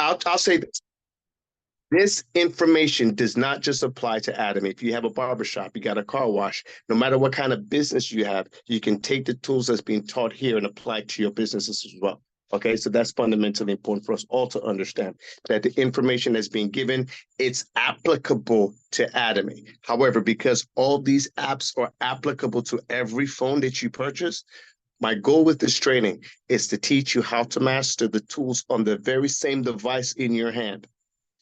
I'll say this information does not just apply to Atomy. If you have a barbershop, you got a car wash, no matter what kind of business you have, you can take the tools that's being taught here and apply it to your businesses as well. Okay, so that's fundamentally important for us all to understand that the information that's being given, it's applicable to Atomy. However, because all these apps are applicable to every phone that you purchase, my goal with this training is to teach you how to master the tools on the very same device in your hand.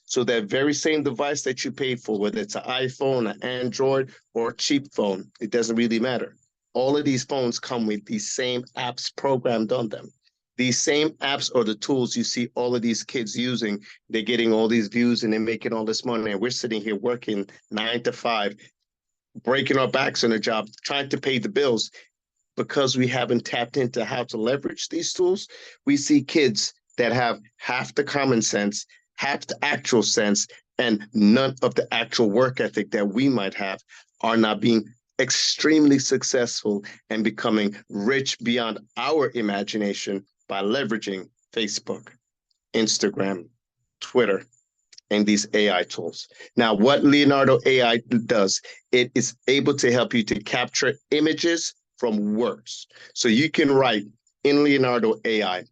So that very same device that you paid for, whether it's an iPhone, an Android, or a cheap phone, it doesn't really matter. All of these phones come with these same apps programmed on them. These same apps are the tools you see all of these kids using. They're getting all these views and they're making all this money. And we're sitting here working 9 to 5, breaking our backs on a job, trying to pay the bills because we haven't tapped into how to leverage these tools. We see kids that have half the common sense, half the actual sense, and none of the actual work ethic that we might have are not being extremely successful and becoming rich beyond our imagination by leveraging Facebook, Instagram, Twitter, and these AI tools. Now, what Leonardo AI does, it is able to help you to capture images from words. So you can write in Leonardo AI,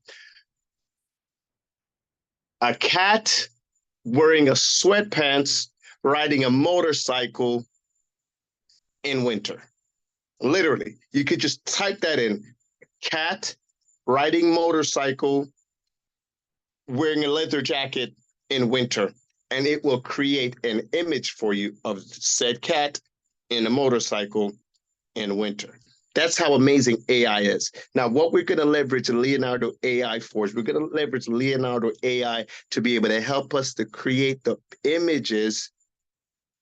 a cat wearing a sweatpants riding a motorcycle in winter. Literally, you could just type that in, cat riding motorcycle wearing a leather jacket in winter, and it will create an image for you of said cat in a motorcycle in winter. That's how amazing AI is. Now, what we're going to leverage Leonardo AI for is we're going to leverage Leonardo AI to be able to help us to create the images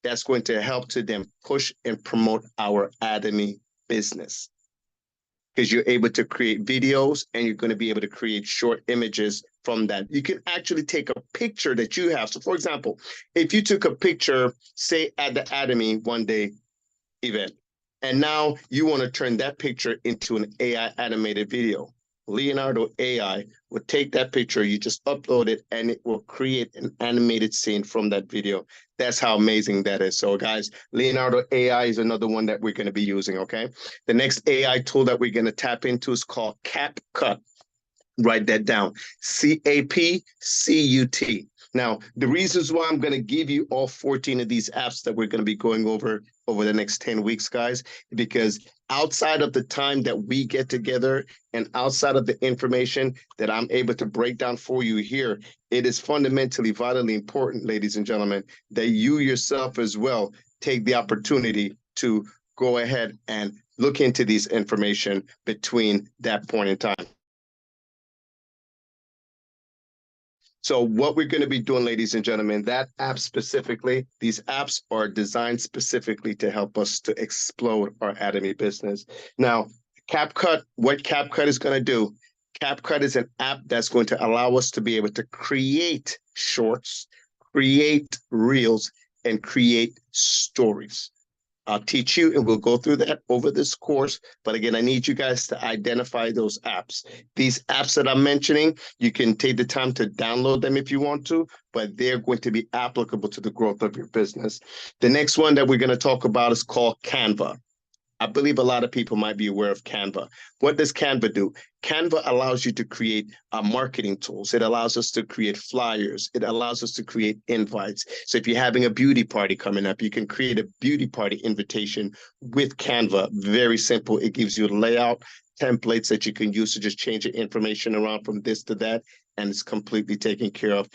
that's going to help to then push and promote our Atomy business. Because you're able to create videos and you're going to be able to create short images from that. You can actually take a picture that you have. So, for example, if you took a picture, say at the Atomy one day event, and now you want to turn that picture into an AI animated video. Leonardo AI will take that picture, you just upload it, and it will create an animated scene from that video. That's how amazing that is. So, guys, Leonardo AI is another one that we're going to be using, okay? The next AI tool that we're going to tap into is called CapCut. Write that down, CapCut. Now, the reasons why I'm going to give you all 14 of these apps that we're going to be going over the next 10 weeks, guys, because outside of the time that we get together and outside of the information that I'm able to break down for you here, it is fundamentally, vitally important, ladies and gentlemen, that you yourself as well take the opportunity to go ahead and look into these information between that point in time. So what we're going to be doing, ladies and gentlemen, that app specifically, these apps are designed specifically to help us to explode our Atomy business. Now, CapCut, what CapCut is going to do, CapCut is an app that's going to allow us to be able to create shorts, create reels, and create stories. I'll teach you and we'll go through that over this course. But again, I need you guys to identify those apps. These apps that I'm mentioning, you can take the time to download them if you want to, but they're going to be applicable to the growth of your business. The next one that we're going to talk about is called Canva. I believe a lot of people might be aware of Canva. What does Canva do? Canva allows you to create marketing tools. It allows us to create flyers. It allows us to create invites. So if you're having a beauty party coming up, you can create a beauty party invitation with Canva. Very simple. It gives you a layout, templates that you can use to just change the information around from this to that, and it's completely taken care of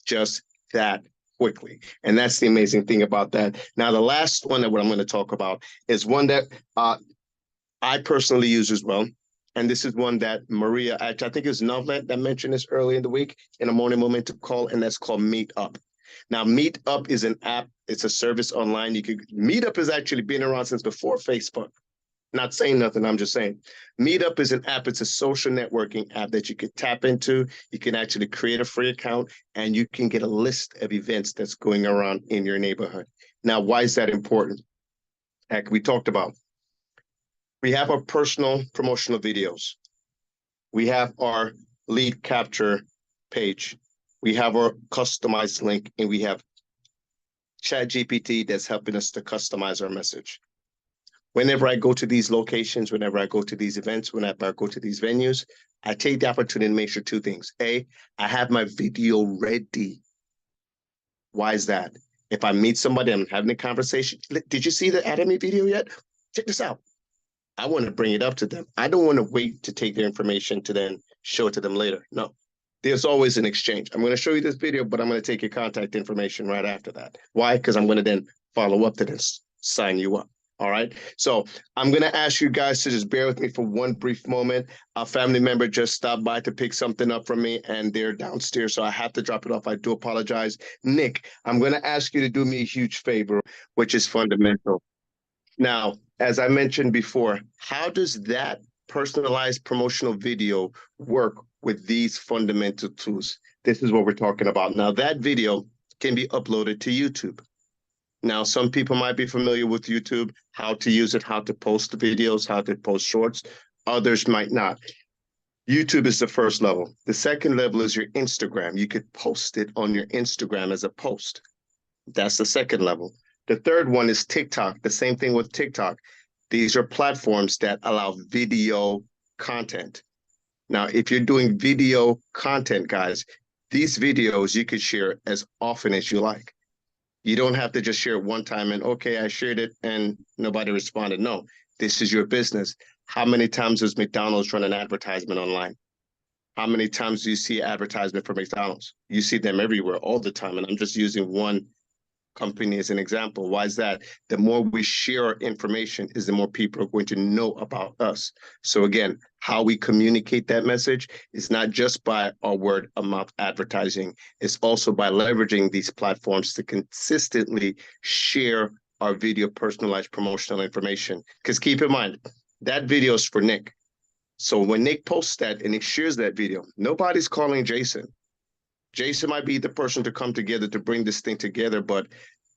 just that quickly. And that's the amazing thing about that. Now, the last one that what I'm going to talk about is one that I personally use as well. And this is one that Maria, I think it was Novlet that mentioned this early in the week in a morning momentum call, and that's called Meetup. Now, Meetup is an app. It's a service online. Meetup has actually been around since before Facebook. Not saying nothing, I'm just saying. Meetup is an app. It's a social networking app that you can tap into. You can actually create a free account and you can get a list of events that's going around in your neighborhood. Now, why is that important? Like we talked about, we have our personal promotional videos. We have our lead capture page. we have our customized link, and we have ChatGPT that's helping us to customize our message. Whenever I go to these locations, whenever I go to these events, whenever I go to these venues, I take the opportunity to make sure two things. A, I have my video ready. Why is that? If I meet somebody, I'm having a conversation. Did you see the Atomy video yet? Check this out. I want to bring it up to them. I don't want to wait to take their information to then show it to them later. No, there's always an exchange. I'm going to show you this video, but I'm going to take your contact information right after that. Why? Because I'm going to then follow up to this, sign you up. All right. So I'm going to ask you guys to just bear with me for one brief moment. A family member just stopped by to pick something up from me, and they're downstairs, so I have to drop it off. I do apologize. Nick, I'm going to ask you to do me a huge favor, which is fundamental. Now, as I mentioned before, how does that personalized promotional video work with these fundamental tools? This is what we're talking about. Now, that video can be uploaded to YouTube. Now, some people might be familiar with YouTube, how to use it, how to post the videos, how to post shorts. Others might not. YouTube is the first level. The second level is your Instagram. You could post it on your Instagram as a post. That's the second level. The third one is TikTok. The same thing with TikTok. These are platforms that allow video content. Now, if you're doing video content, guys, these videos you could share as often as you like. You don't have to just share it one time and, okay, I shared it and nobody responded. No, this is your business. How many times does McDonald's run an advertisement online? How many times do you see advertisement for McDonald's? You see them everywhere all the time. And I'm just using one company as an example. Why is that? The more we share our information is the more people are going to know about us. So again, how we communicate that message is not just by our word of mouth advertising. It's also by leveraging these platforms to consistently share our video personalized promotional information. Because keep in mind, that video is for Nick. So when Nick posts that and Nick shares that video, nobody's calling Jason. Jason might be the person to come together to bring this thing together, but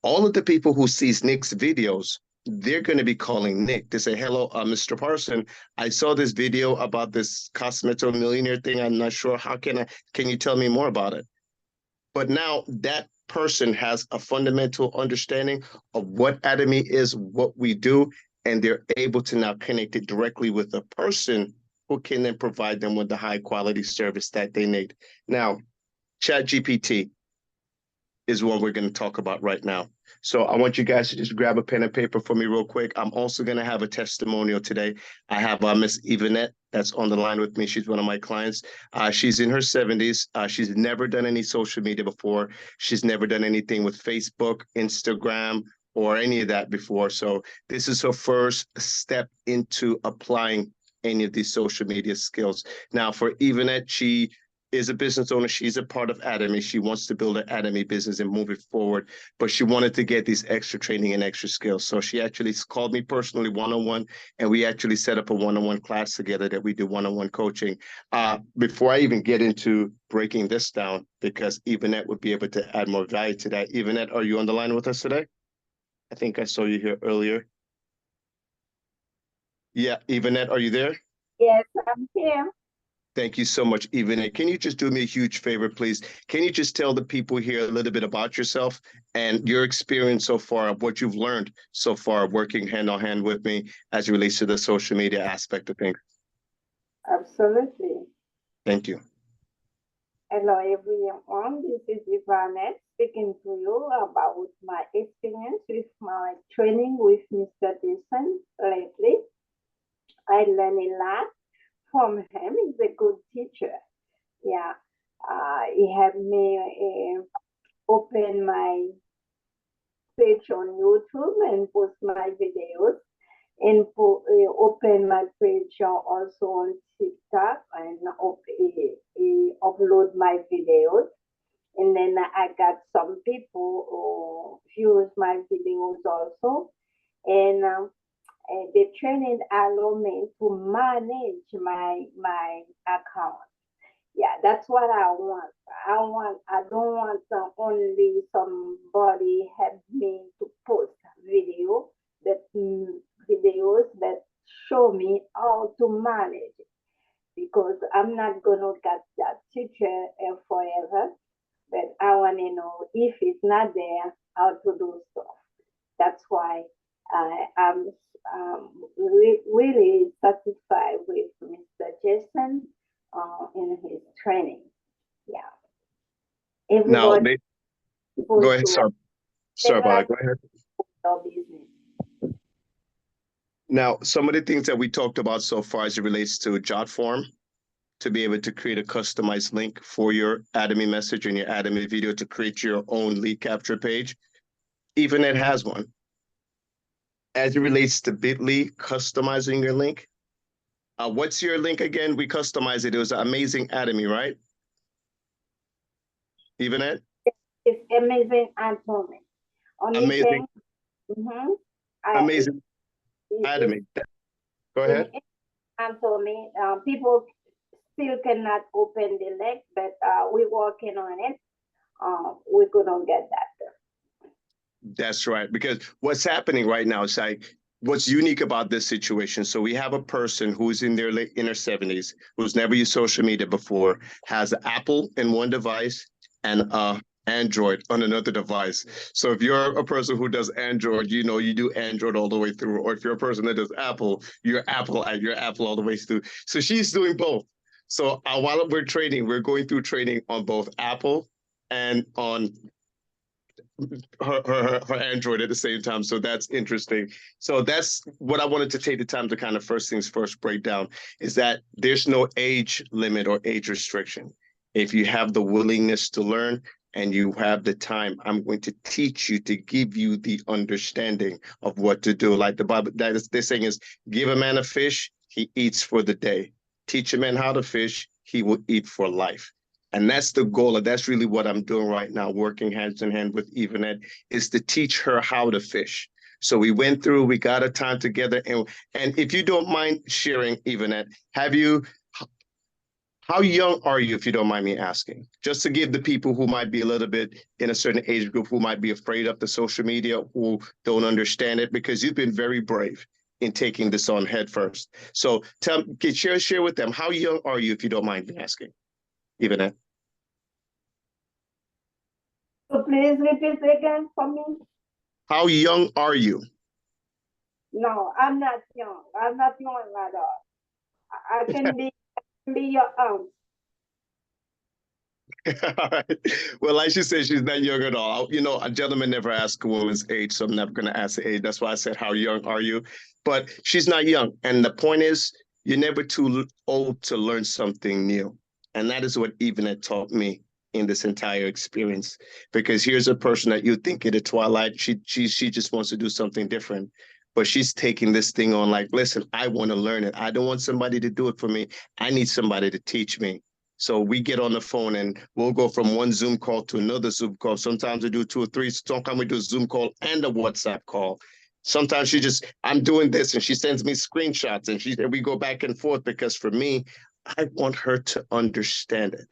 all of the people who sees Nick's videos, they're going to be calling Nick to say, hello, Mr. Parson, I saw this video about this Cosmeto millionaire thing. I'm not sure. Can you tell me more about it? But now that person has a fundamental understanding of what Atomy is, what we do, and they're able to now connect it directly with a person who can then provide them with the high quality service that they need. Now, ChatGPT is what we're going to talk about right now. So I want you guys to just grab a pen and paper for me real quick. I'm also going to have a testimonial today. I have Miss Yvonette that's on the line with me. She's one of my clients. She's in her 70s. She's never done any social media before. She's never done anything with Facebook, Instagram, or any of that before. So this is her first step into applying any of these social media skills. Now, for Yvonette, she is a business owner. She's a part of Atomy. She wants to build an Atomy business and move it forward, but she wanted to get these extra training and extra skills. So she actually called me personally one-on-one, and we actually set up a one-on-one class together that we do one-on-one coaching. Before I even get into breaking this down, because Yvonette would be able to add more value to that. Yvonette, are you on the line with us today? I think I saw you here earlier. Yeah, Yvonette, are you there? Yes, I'm here. Thank you so much, Yvonne. Can you just do me a huge favor, please? Can you just tell the people here a little bit about yourself and your experience so far, of what you've learned so far working hand in hand with me as it relates to the social media aspect of things? Absolutely. Thank you. Hello, everyone. This is Yvonne speaking to you about my experience with my training with Mr. Jason lately. I learned a lot from him. He's a good teacher. Yeah. He helped me open my page on YouTube and post my videos, and open my page also on TikTok, and upload my videos. And then I got some people who views my videos also. And the training allowed me to manage my account. Yeah, that's what I want. I don't want only somebody help me to post videos that show me how to manage it, because I'm not gonna get that teacher forever. want to know if it's not there, how to do stuff. That's why I'm really satisfied with Mr. Jason in his training. Yeah. Now, Everybody go supposed ahead. to Sorry about that. Go ahead. your business. Now, some of the things that we talked about so far as it relates to JotForm, to be able to create a customized link for your Atomy message and your Atomy video to create your own lead capture page. Even it has one. As it relates to Bitly customizing your link, what's your link again? We customized it. It was Amazing Atomy, right? Even it? It's amazing Atomy. Only Amazing. thing, Amazing Atomy. Go ahead. Atomy, people still cannot open the link, but we're working on it. We're gonna get that. That's right. Because what's happening right now is like what's unique about this situation. So we have a person who's in their late in their 70s, who's never used social media before, has Apple in one device and Android on another device. So if you're a person who does Android, you know you do Android all the way through. Or if you're a person that does Apple, you're Apple all the way through. So she's doing both. So while we're training, we're going through training on both Apple and on her Android at the same time. So that's interesting. So that's what I wanted to take the time to kind of first things first break down is that there's no age limit or age restriction. If you have the willingness to learn and you have the time, I'm going to teach you to give you the understanding of what to do. Like the Bible, this saying is, give a man a fish, he eats for the day. Teach a man how to fish, he will eat for life. And that's the goal. And that's really what I'm doing right now, working hands in hand with Evanet, is to teach her how to fish. So we went through, we got a time together. And if you don't mind sharing, Evanet, how young are you, if you don't mind me asking? Just to give the people who might be a little bit in a certain age group, who might be afraid of the social media, who don't understand it, because you've been very brave in taking this on head first. So share with them, how young are you, if you don't mind me asking, Evanet? So please repeat again for me. How young are you? No, I'm not young. I'm not young at all. I can be your aunt. All right. Well, like she said, she's not young at all. You know, a gentleman never asks a woman's age, so I'm never going to ask the age. That's why I said, how young are you? But she's not young. And the point is, you're never too old to learn something new. And that is what Evanet taught me in this entire experience. Because here's a person that you think at the twilight, she just wants to do something different. But she's taking this thing on like, listen, I want to learn it. I don't want somebody to do it for me. I need somebody to teach me. So we get on the phone and we'll go from one Zoom call to another Zoom call. Sometimes we do 2 or 3. Sometimes we do a Zoom call and a WhatsApp call. Sometimes I'm doing this and she sends me screenshots and we go back and forth because for me, I want her to understand it.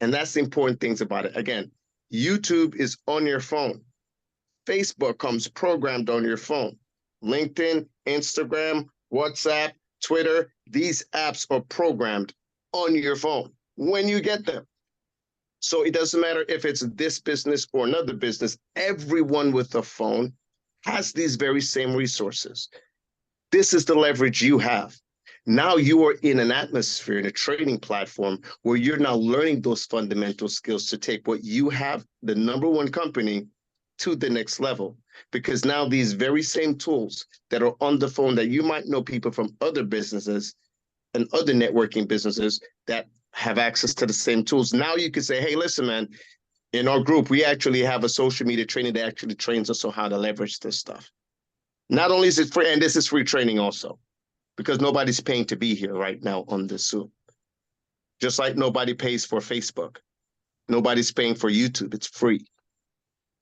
And that's the important things about it. Again, YouTube is on your phone. Facebook comes programmed on your phone. LinkedIn, Instagram, WhatsApp, Twitter, these apps are programmed on your phone when you get them. So it doesn't matter if it's this business or another business, everyone with a phone has these very same resources. This is the leverage you have. Now you are in an atmosphere, in a training platform where you're now learning those fundamental skills to take what you have, the number one company, to the next level. Because now these very same tools that are on the phone that you might know people from other businesses and other networking businesses that have access to the same tools. Now you can say, hey, listen, man, in our group, we actually have a social media trainer that actually trains us on how to leverage this stuff. Not only is it free, and this is free training also, because nobody's paying to be here right now on this Zoom. Just like nobody pays for Facebook. Nobody's paying for YouTube. It's free.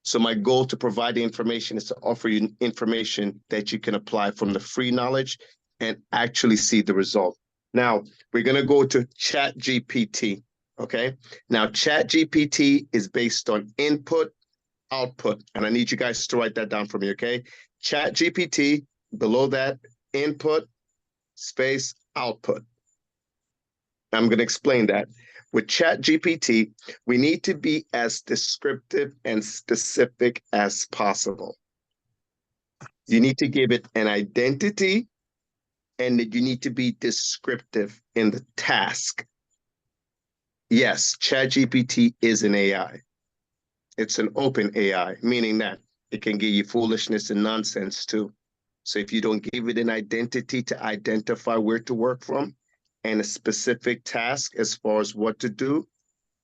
So my goal to provide the information is to offer you information that you can apply from the free knowledge and actually see the result. Now, we're going to go to ChatGPT, okay? Now, ChatGPT is based on input, output, and I need you guys to write that down for me, okay? ChatGPT, below that, input, space, output. I'm going to explain that. with ChatGPT, we need to be as descriptive and specific as possible. You need to give it an identity, and that you need to be descriptive in the task. Yes, ChatGPT is an AI. It's an open AI, meaning that it can give you foolishness and nonsense too. So if you don't give it an identity to identify where to work from and a specific task as far as what to do,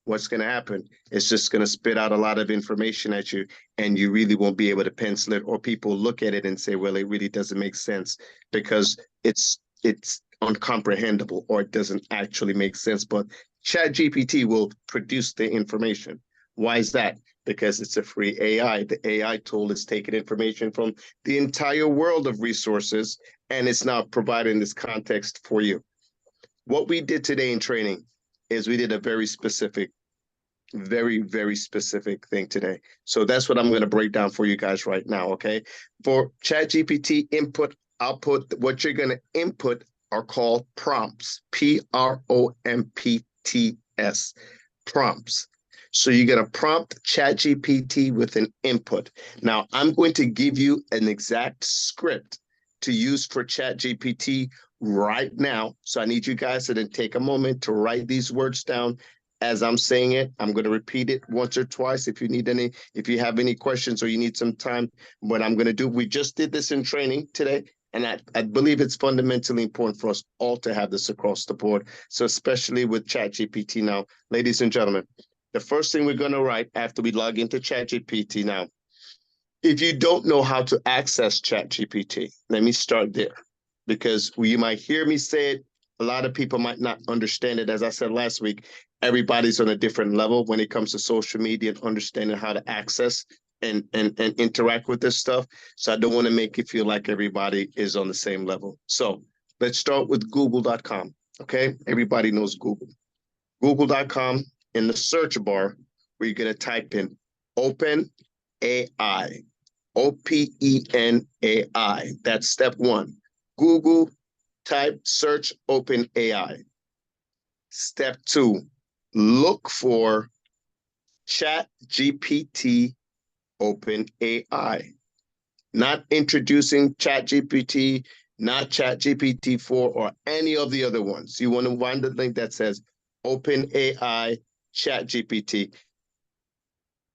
what's going to happen? It's just going to spit out a lot of information at you, and you really won't be able to pencil it, or people look at it and say, well, it really doesn't make sense because it's uncomprehendable, or it doesn't actually make sense. But ChatGPT will produce the information. Why is that? Because it's a free AI. The AI tool is taking information from the entire world of resources, and it's now providing this context for you. What we did today in training is we did a very specific, very specific thing today. So that's what I'm going to break down for you guys right now, okay? For ChatGPT input, output, what you're going to input are called prompts, Prompts, prompts. So you're going to prompt ChatGPT with an input. Now, I'm going to give you an exact script to use for ChatGPT right now. So I need you guys to then take a moment to write these words down as I'm saying it. I'm going to repeat it once or twice if you have any questions or you need some time. What I'm going to do, we just did this in training today, and I believe it's fundamentally important for us all to have this across the board. So especially with ChatGPT now, ladies and gentlemen, the first thing we're going to write after we log into ChatGPT now, if you don't know how to access ChatGPT, let me start there, because you might hear me say it. A lot of people might not understand it. As I said last week, everybody's on a different level when it comes to social media and understanding how to access and interact with this stuff. So I don't want to make it feel like everybody is on the same level. So let's start with google.com. Okay, everybody knows Google. Google.com, in the search bar, we're going to type in Open AI, OpenAI. That's step one. Google, type, search Open AI. Step two, look for ChatGPT Open AI. Not introducing ChatGPT, not ChatGPT 4 or any of the other ones. You want to find the link that says Open AI ChatGPT.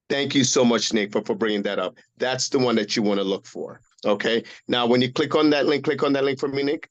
Thank you so much, Nick, for bringing that up. That's the one that you want to look for. Okay. Now, when you click on that link for me, Nick.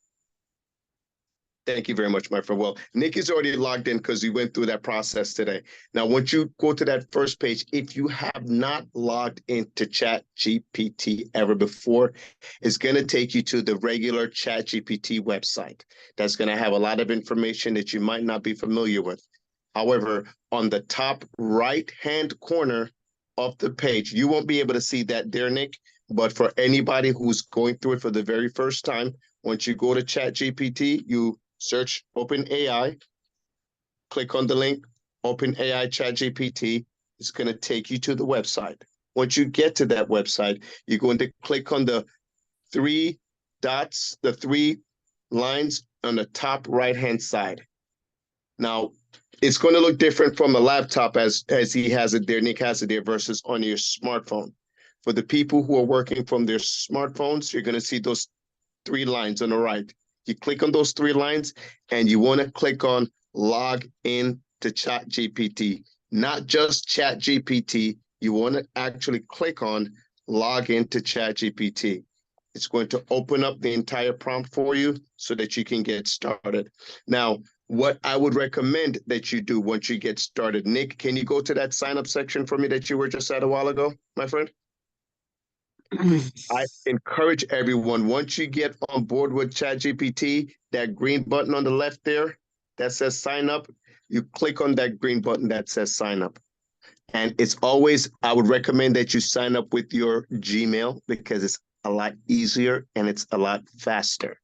Thank you very much, my friend. Well, Nick is already logged in because we went through that process today. Now, once you go to that first page, if you have not logged into ChatGPT ever before, it's going to take you to the regular ChatGPT website. That's going to have a lot of information that you might not be familiar with. However, on the top right-hand corner of the page, you won't be able to see that there, Nick, but for anybody who's going through it for the very first time, once you go to ChatGPT, you search OpenAI, click on the link, OpenAI ChatGPT. It's going to take you to the website. Once you get to that website, you're going to click on the three dots, the three lines on the top right-hand side. Now, it's going to look different from a laptop as he has it there, Nick has it there, versus on your smartphone. For the people who are working from their smartphones, you're going to see those three lines on the right. You click on those three lines and you want to click on log in to ChatGPT, not just ChatGPT. You want to actually click on log into ChatGPT. It's going to open up the entire prompt for you so that you can get started. Now, what I would recommend that you do once you get started, Nick, can you go to that sign up section for me that you were just at a while ago, my friend? I encourage everyone, once you get on board with ChatGPT, that green button on the left there that says sign up, you click on that green button that says sign up. And it's always, I would recommend that you sign up with your Gmail because it's a lot easier and it's a lot faster.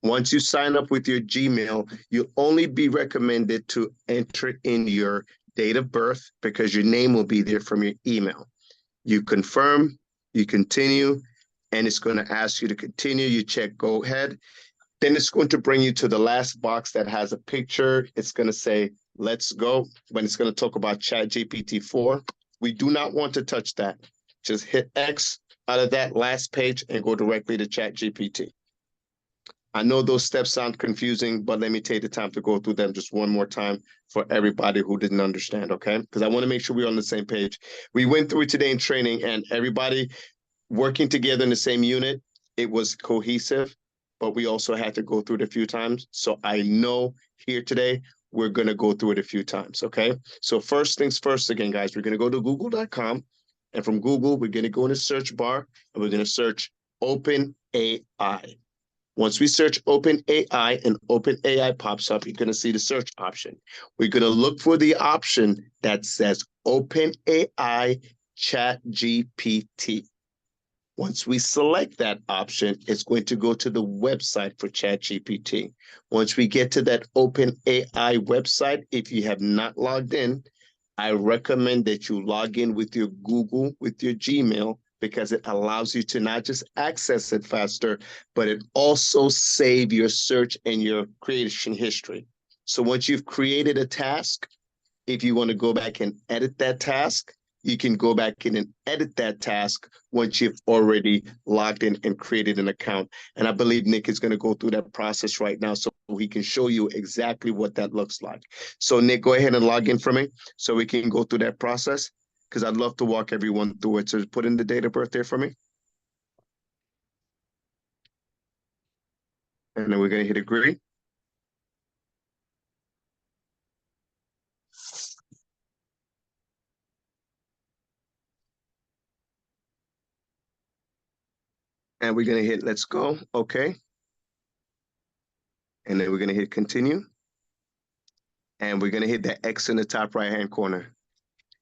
Once you sign up with your Gmail, you'll only be recommended to enter in your date of birth because your name will be there from your email. You confirm, you continue, and it's going to ask you to continue. You check go ahead. Then it's going to bring you to the last box that has a picture. It's going to say Let's go. When it's going to talk about ChatGPT 4, we do not want to touch that. Just hit X out of that last page and go directly to ChatGPT. I know those steps sound confusing, but let me take the time to go through them just one more time for everybody who didn't understand, okay? Because I want to make sure we're on the same page. We went through it today in training, and everybody working together in the same unit, it was cohesive, but we also had to go through it a few times. So I know here today, we're going to go through it a few times, okay? So first things first, again, guys, we're going to go to google.com. And from Google, we're going to go in the search bar, and we're going to search OpenAI. Once we search OpenAI and OpenAI pops up, you're going to see the search option. We're going to look for the option that says OpenAI ChatGPT. Once we select that option, it's going to go to the website for ChatGPT. Once we get to that OpenAI website, if you have not logged in, I recommend that you log in with your Google, with your Gmail, because it allows you to not just access it faster, but it also save your search and your creation history. So once you've created a task, if you want to go back and edit that task, you can go back in and edit that task once you've already logged in and created an account. And I believe Nick is going to go through that process right now so he can show you exactly what that looks like. So Nick, go ahead and log in for me so we can go through that process, because I'd love to walk everyone through it. So put in the date of birth there for me. And then we're going to hit agree. And we're going to hit let's go. Okay. And then we're going to hit continue. And we're going to hit that X in the top right-hand corner.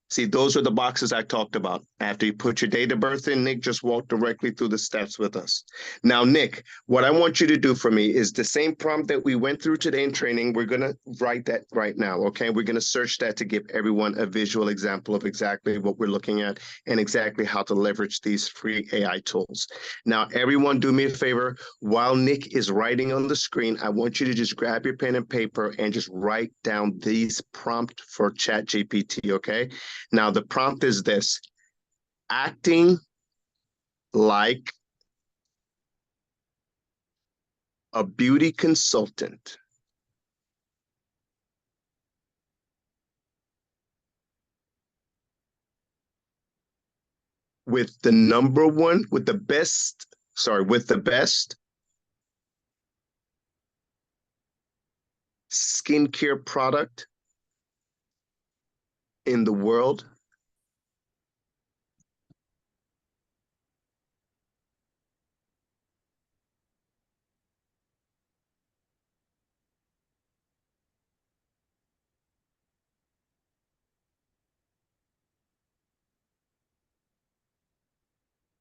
See, those are the boxes I talked about. After you put your date of birth in, Nick just walked directly through the steps with us. Now, Nick, what I want you to do for me is the same prompt that we went through today in training. We're going to write that right now, okay? We're going to search that to give everyone a visual example of exactly what we're looking at and exactly how to leverage these free AI tools. Now, everyone do me a favor. While Nick is writing on the screen, I want you to just grab your pen and paper and just write down these prompts for ChatGPT, okay? Now, the prompt is this: acting like a beauty consultant with the best skincare product in the world.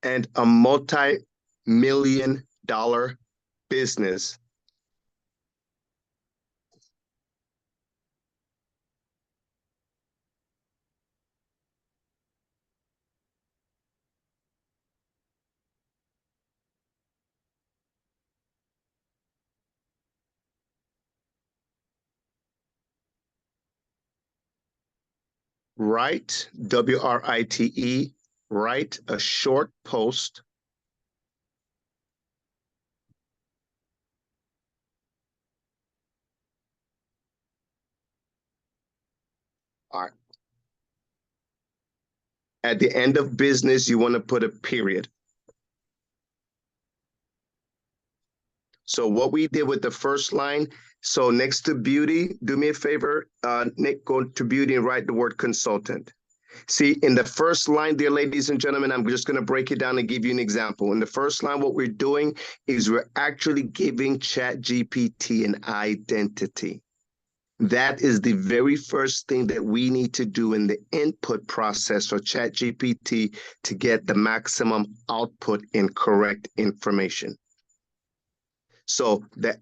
And a multi-million dollar business. Write, WRITE, write a short post at the end of business, you want to put a period. So what we did with the first line, so next to beauty, do me a favor, Nick, go to beauty and write the word consultant. See, in the first line, dear ladies and gentlemen, I'm just going to break it down and give you an example. In the first line, what we're doing is we're actually giving ChatGPT an identity. That is the very first thing that we need to do in the input process for ChatGPT to get the maximum output in correct information. So the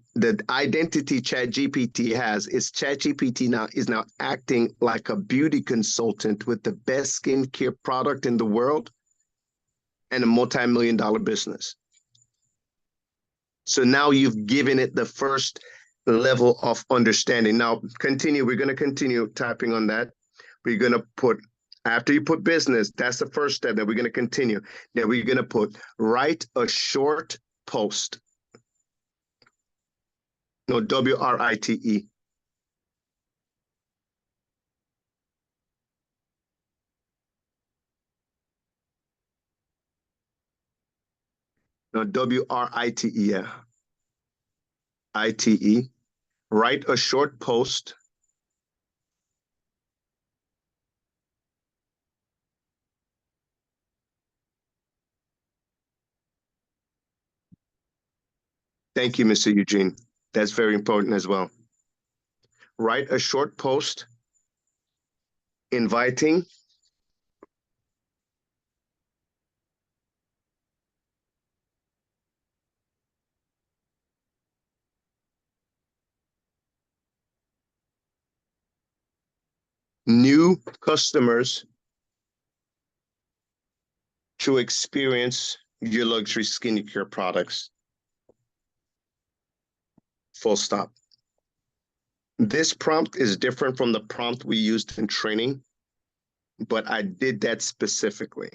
identity ChatGPT has is ChatGPT is now acting like a beauty consultant with the best skincare product in the world and a multi-million-dollar business. So now you've given it the first, level of understanding. Now, continue. We're going to continue typing on that. We're going to put, after you put business, that's the first step. Then we're going to continue. Then we're going to put, write a short post. No, WRITE. No, WRITE. Yeah. ITE. Write a short post. Thank you, Mr. Eugene. That's very important as well. Write a short post inviting new customers to experience your luxury skincare products. Full stop. This prompt is different from the prompt we used in training, but I did that specifically.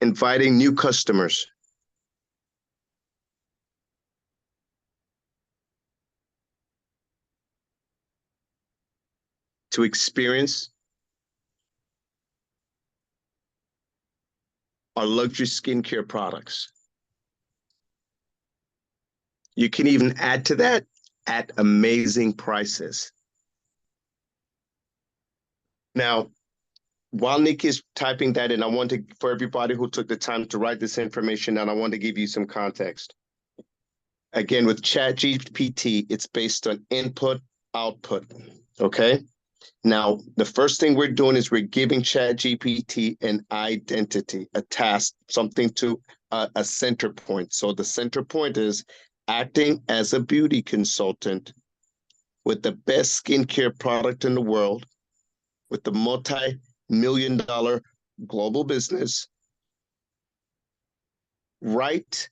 Inviting new customers to experience our luxury skincare products. You can even add to that at amazing prices. Now, while Nick is typing that in, I want to, for everybody who took the time to write this information down, I want to give you some context. Again, with ChatGPT, it's based on input, output, okay? Now, the first thing we're doing is we're giving ChatGPT an identity, a task, something to a center point. So the center point is acting as a beauty consultant with the best skincare product in the world, with the multi-million-dollar global business, right?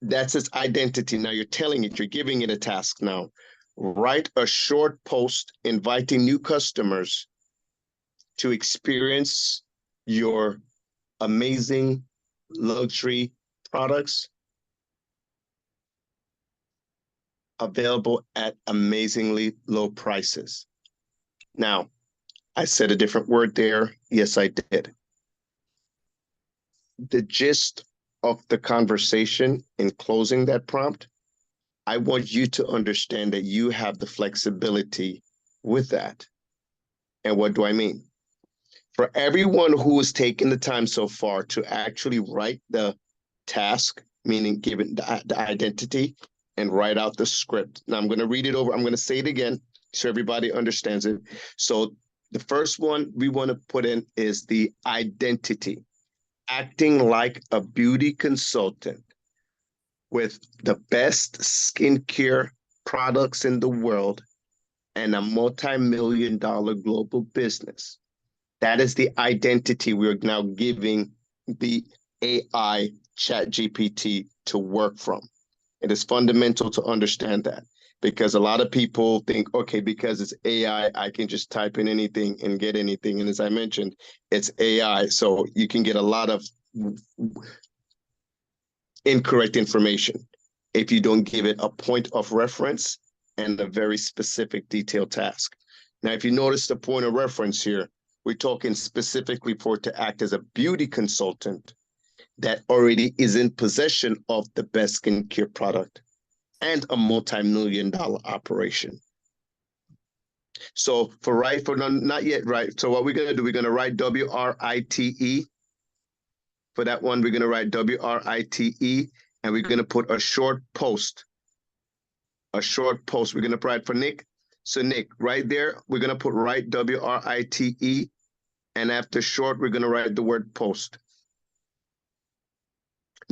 That's its identity. Now you're telling it, you're giving it a task now. Write a short post inviting new customers to experience your amazing luxury products available at amazingly low prices. Now, I said a different word there. Yes, I did. The gist of the conversation in closing that prompt, I want you to understand that you have the flexibility with that. And what do I mean? For everyone who has taken the time so far to actually write the task, meaning give it the identity and write out the script. Now I'm going to read it over. I'm going to say it again so everybody understands it. So the first one we want to put in is the identity. Acting like a beauty consultant with the best skincare products in the world and a multi-million-dollar global business. That is the identity we're now giving the AI ChatGPT to work from. It is fundamental to understand that because a lot of people think, okay, because it's AI, I can just type in anything and get anything. And as I mentioned, it's AI. So you can get a lot of incorrect information if you don't give it a point of reference and a very specific detailed task. Now, if you notice the point of reference here, we're talking specifically for it to act as a beauty consultant that already is in possession of the best skincare product and a multi-million-dollar operation. So for not yet, right? So what we're going to do, we're going to write WRITE. For that one, we're going to write WRITE, and we're going to put a short post. A short post. We're going to write for Nick. So Nick, right there, we're going to put write WRITE, and after short, we're going to write the word post.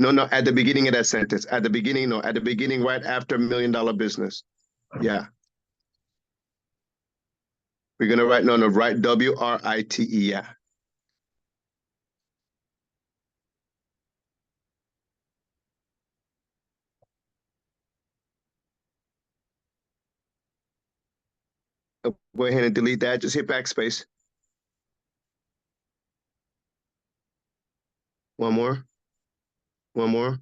No, at the beginning of that sentence. At the beginning, no, at the beginning, right after $1 million business. Yeah. We're going to write, write WRITE, yeah. Go ahead and delete that. Just hit backspace. One more. One more.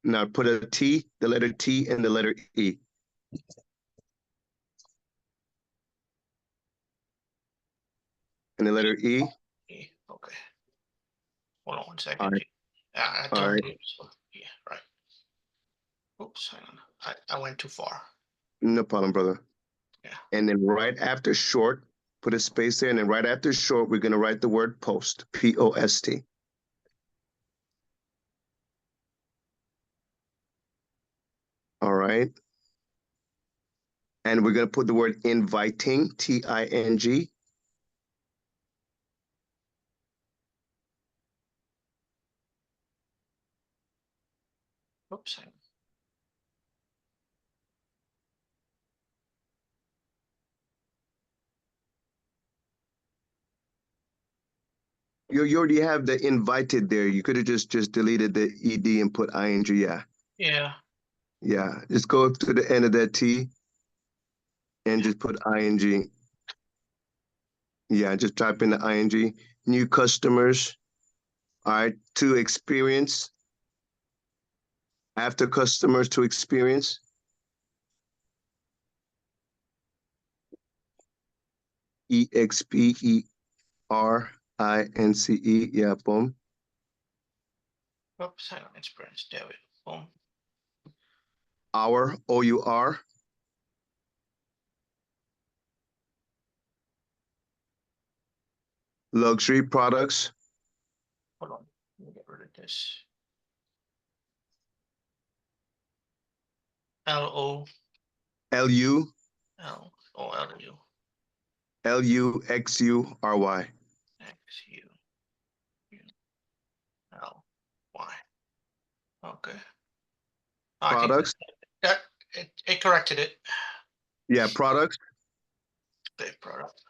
Now put a T, the letter T, and the letter E. And the letter E. Okay. Hold on 1 second. All right. I All turned right. it. So, yeah, right. Oops, hang on. I went too far. No problem, brother. Yeah. And then right after short, put a space there. And then right after short, we're going to write the word post, P-O-S-T. All right. And we're going to put the word inviting, T-I-N-G. Oops, hang on. You already have the invited there. You could have just deleted the ed and put ing. Yeah. Yeah. Just go up to the end of that T and just put ing. Yeah, just type in the ing. New customers. All right. To experience. After customers to experience. EXPERINCE. Yeah, boom. Oops, hang on. Experience. There we go. Boom. Our, O-U-R. Luxury products. Hold on. Let me get rid of this. L-O. L-U. L-O-L-U. L-U-X-U-R-Y. X-U-L-Y. Okay. Products. That it corrected it. Yeah, products. Okay, product.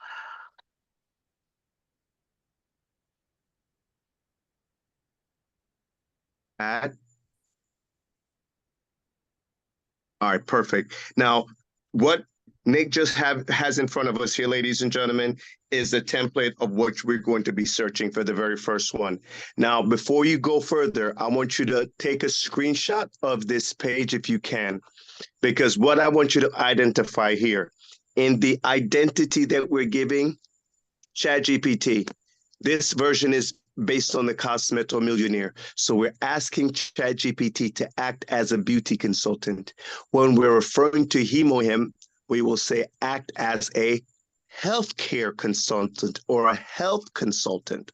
At. All right, perfect. Now, what Nick just has in front of us here, ladies and gentlemen, is the template of which we're going to be searching for the very first one. Now, before you go further, I want you to take a screenshot of this page if you can, because what I want you to identify here in the identity that we're giving ChatGPT, this version is based on the Cosmeto Millionaire. So we're asking ChatGPT to act as a beauty consultant. When we're referring to him, we will say act as a healthcare consultant or a health consultant.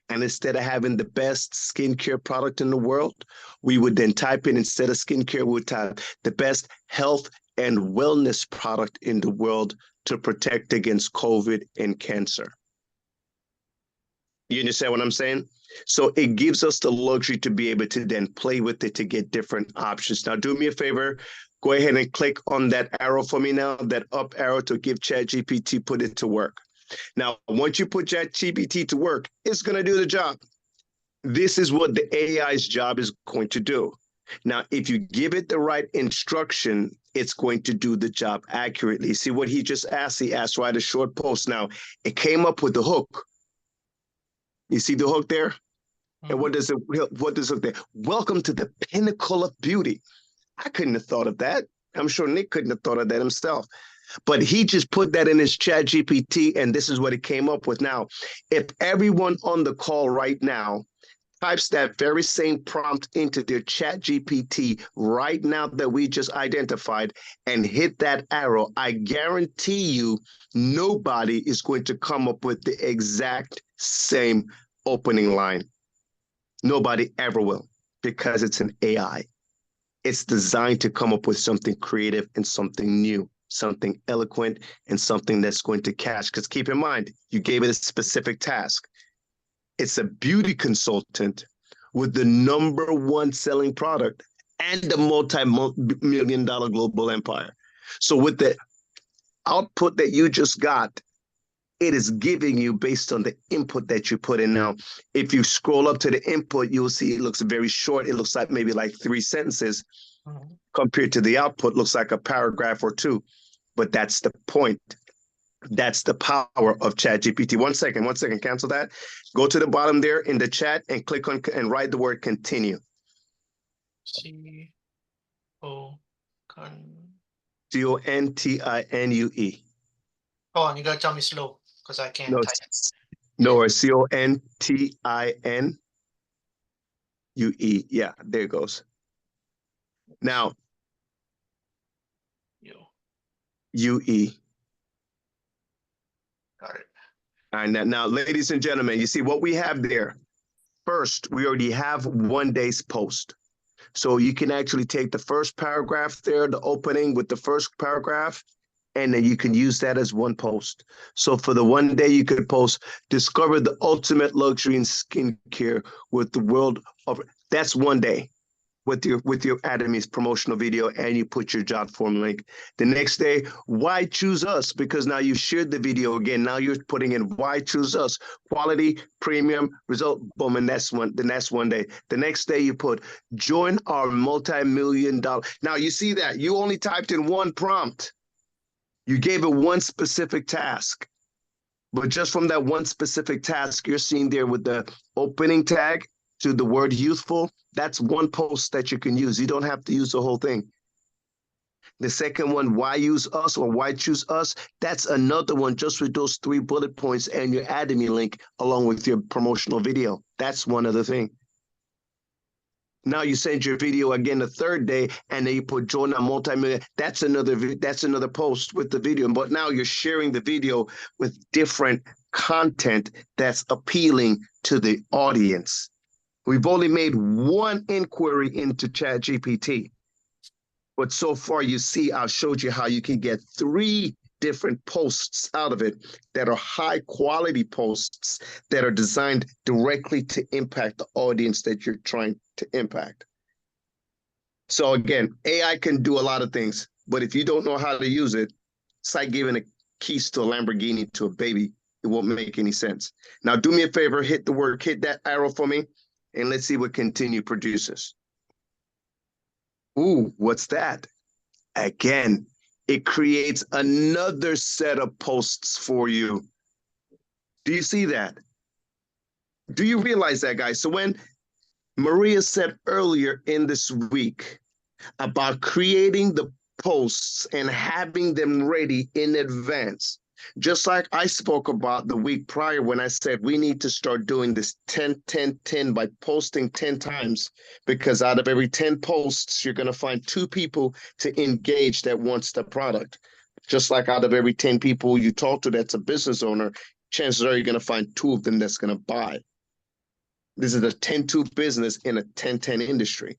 And instead of having the best skincare product in the world, we would then type in, instead of skincare, we would type the best health and wellness product in the world to protect against COVID and cancer. You understand what I'm saying? So it gives us the luxury to be able to then play with it to get different options. Now, do me a favor, go ahead and click on that arrow for me now, that up arrow to give ChatGPT, put it to work. Now, once you put ChatGPT to work, it's going to do the job. This is what the AI's job is going to do. Now, if you give it the right instruction, it's going to do the job accurately. See what he just asked? He asked, write a short post. Now, it came up with the hook. You see the hook there? And what does it hook there? Welcome to the pinnacle of beauty. I couldn't have thought of that. I'm sure Nick couldn't have thought of that himself. But he just put that in his ChatGPT, and this is what it came up with. Now, if everyone on the call right now types that very same prompt into their ChatGPT right now that we just identified and hit that arrow, I guarantee you nobody is going to come up with the exact same opening line. Nobody ever will, because it's an AI. It's designed to come up with something creative and something new, something eloquent, and something that's going to catch. Because keep in mind, you gave it a specific task. It's a beauty consultant with the #1 selling product and a multi-million-dollar global empire. So with the output that you just got, it is giving you based on the input that you put in. Now, if you scroll up to the input, you'll see it looks very short. It looks like maybe like 3 sentences compared to the output looks like a paragraph or 2. But that's the point. That's the power of ChatGPT. One second, cancel that. Go to the bottom there in the chat and click on and write the word continue. C-O Continue. Oh, and you gotta tell me slow because I can't No, type. no, or Continue. Yeah, there it goes. Now, UE. Got it. And now, ladies and gentlemen, you see what we have there. First, we already have 1 day's post. So you can actually take the first paragraph there, the opening with the first paragraph, and then you can use that as one post. So for the 1 day, you could post, discover the ultimate luxury in skincare with the world of, that's 1 day with your Atomy's promotional video, and you put your job form link. The next day, why choose us? Because now you shared the video again. Now you're putting in why choose us, quality, premium, result, boom, and that's 1 day. The next day you put join our multi-million-dollar. Now you see that you only typed in one prompt. You gave it one specific task. But just from that one specific task, you're seeing there with the opening tag to the word youthful, that's one post that you can use. You don't have to use the whole thing. The second one, why use us or why choose us, that's another one just with those 3 bullet points and your Atomy link along with your promotional video. That's one other thing. Now you send your video again the 3rd day, and then you put join a multi-million. That's another post with the video. But now you're sharing the video with different content that's appealing to the audience. We've only made 1 inquiry into ChatGPT, but so far you see, I showed you how you can get 3 different posts out of it that are high quality posts that are designed directly to impact the audience that you're trying to impact. So again, AI can do a lot of things, but if you don't know how to use it, it's like giving the keys to a Lamborghini to a baby. It won't make any sense. Now do me a favor, hit that arrow for me, and let's see what continue produces. Ooh, what's that? Again, it creates another set of posts for you. Do you see that? Do you realize that, guys? So when Maria said earlier in this week about creating the posts and having them ready in advance, just like I spoke about the week prior when I said we need to start doing this 10-10-10 by posting 10 times, because out of every 10 posts, you're going to find 2 people to engage that wants the product. Just like out of every 10 people you talk to that's a business owner, chances are you're going to find 2 of them that's going to buy. This is a 10-2 business in a 10-10 industry.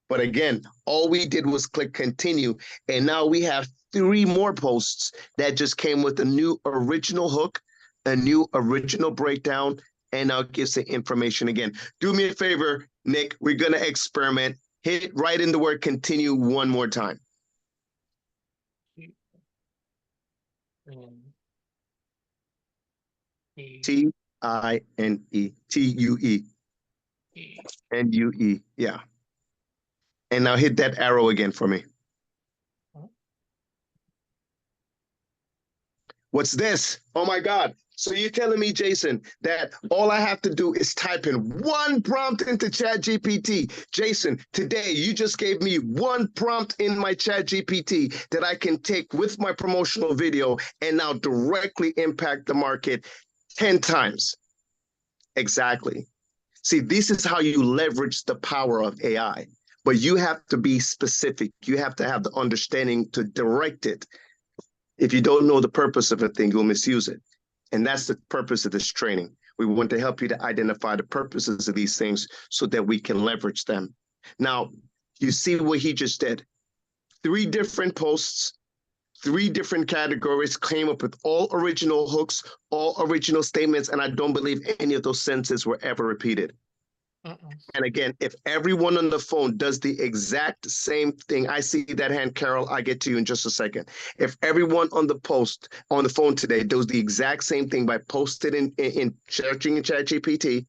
But again, all we did was click continue, and now we have 3 more posts that just came with a new original hook, a new original breakdown, and now it gives the information again. Do me a favor, Nick, we're going to experiment. Hit right in the word continue 1 more time. T-I-N-E, T-U-E, N-U-E, yeah. And now hit that arrow again for me. What's this? Oh my God. So you're telling me, Jason, that all I have to do is type in 1 prompt into ChatGPT. Jason, today you just gave me 1 prompt in my ChatGPT that I can take with my promotional video and now directly impact the market 10 times. Exactly. See, this is how you leverage the power of AI. But you have to be specific. You have to have the understanding to direct it. If you don't know the purpose of a thing, you'll misuse it. And that's the purpose of this training. We want to help you to identify the purposes of these things so that we can leverage them. Now, you see what he just did. 3 different posts, 3 different categories, came up with all original hooks, all original statements, and I don't believe any of those sentences were ever repeated. And again, if everyone on the phone does the exact same thing, I see that hand, Carol, I get to you in just a second. If everyone on the phone today does the exact same thing by posting in searching in ChatGPT,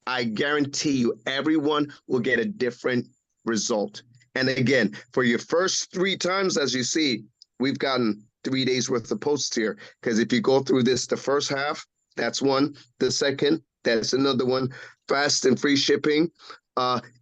I guarantee you everyone will get a different result. And again, for your first 3 times, as you see, we've gotten 3 days worth of posts here. Because if you go through this, the first half, that's one. The second, that's another one. Fast and free shipping,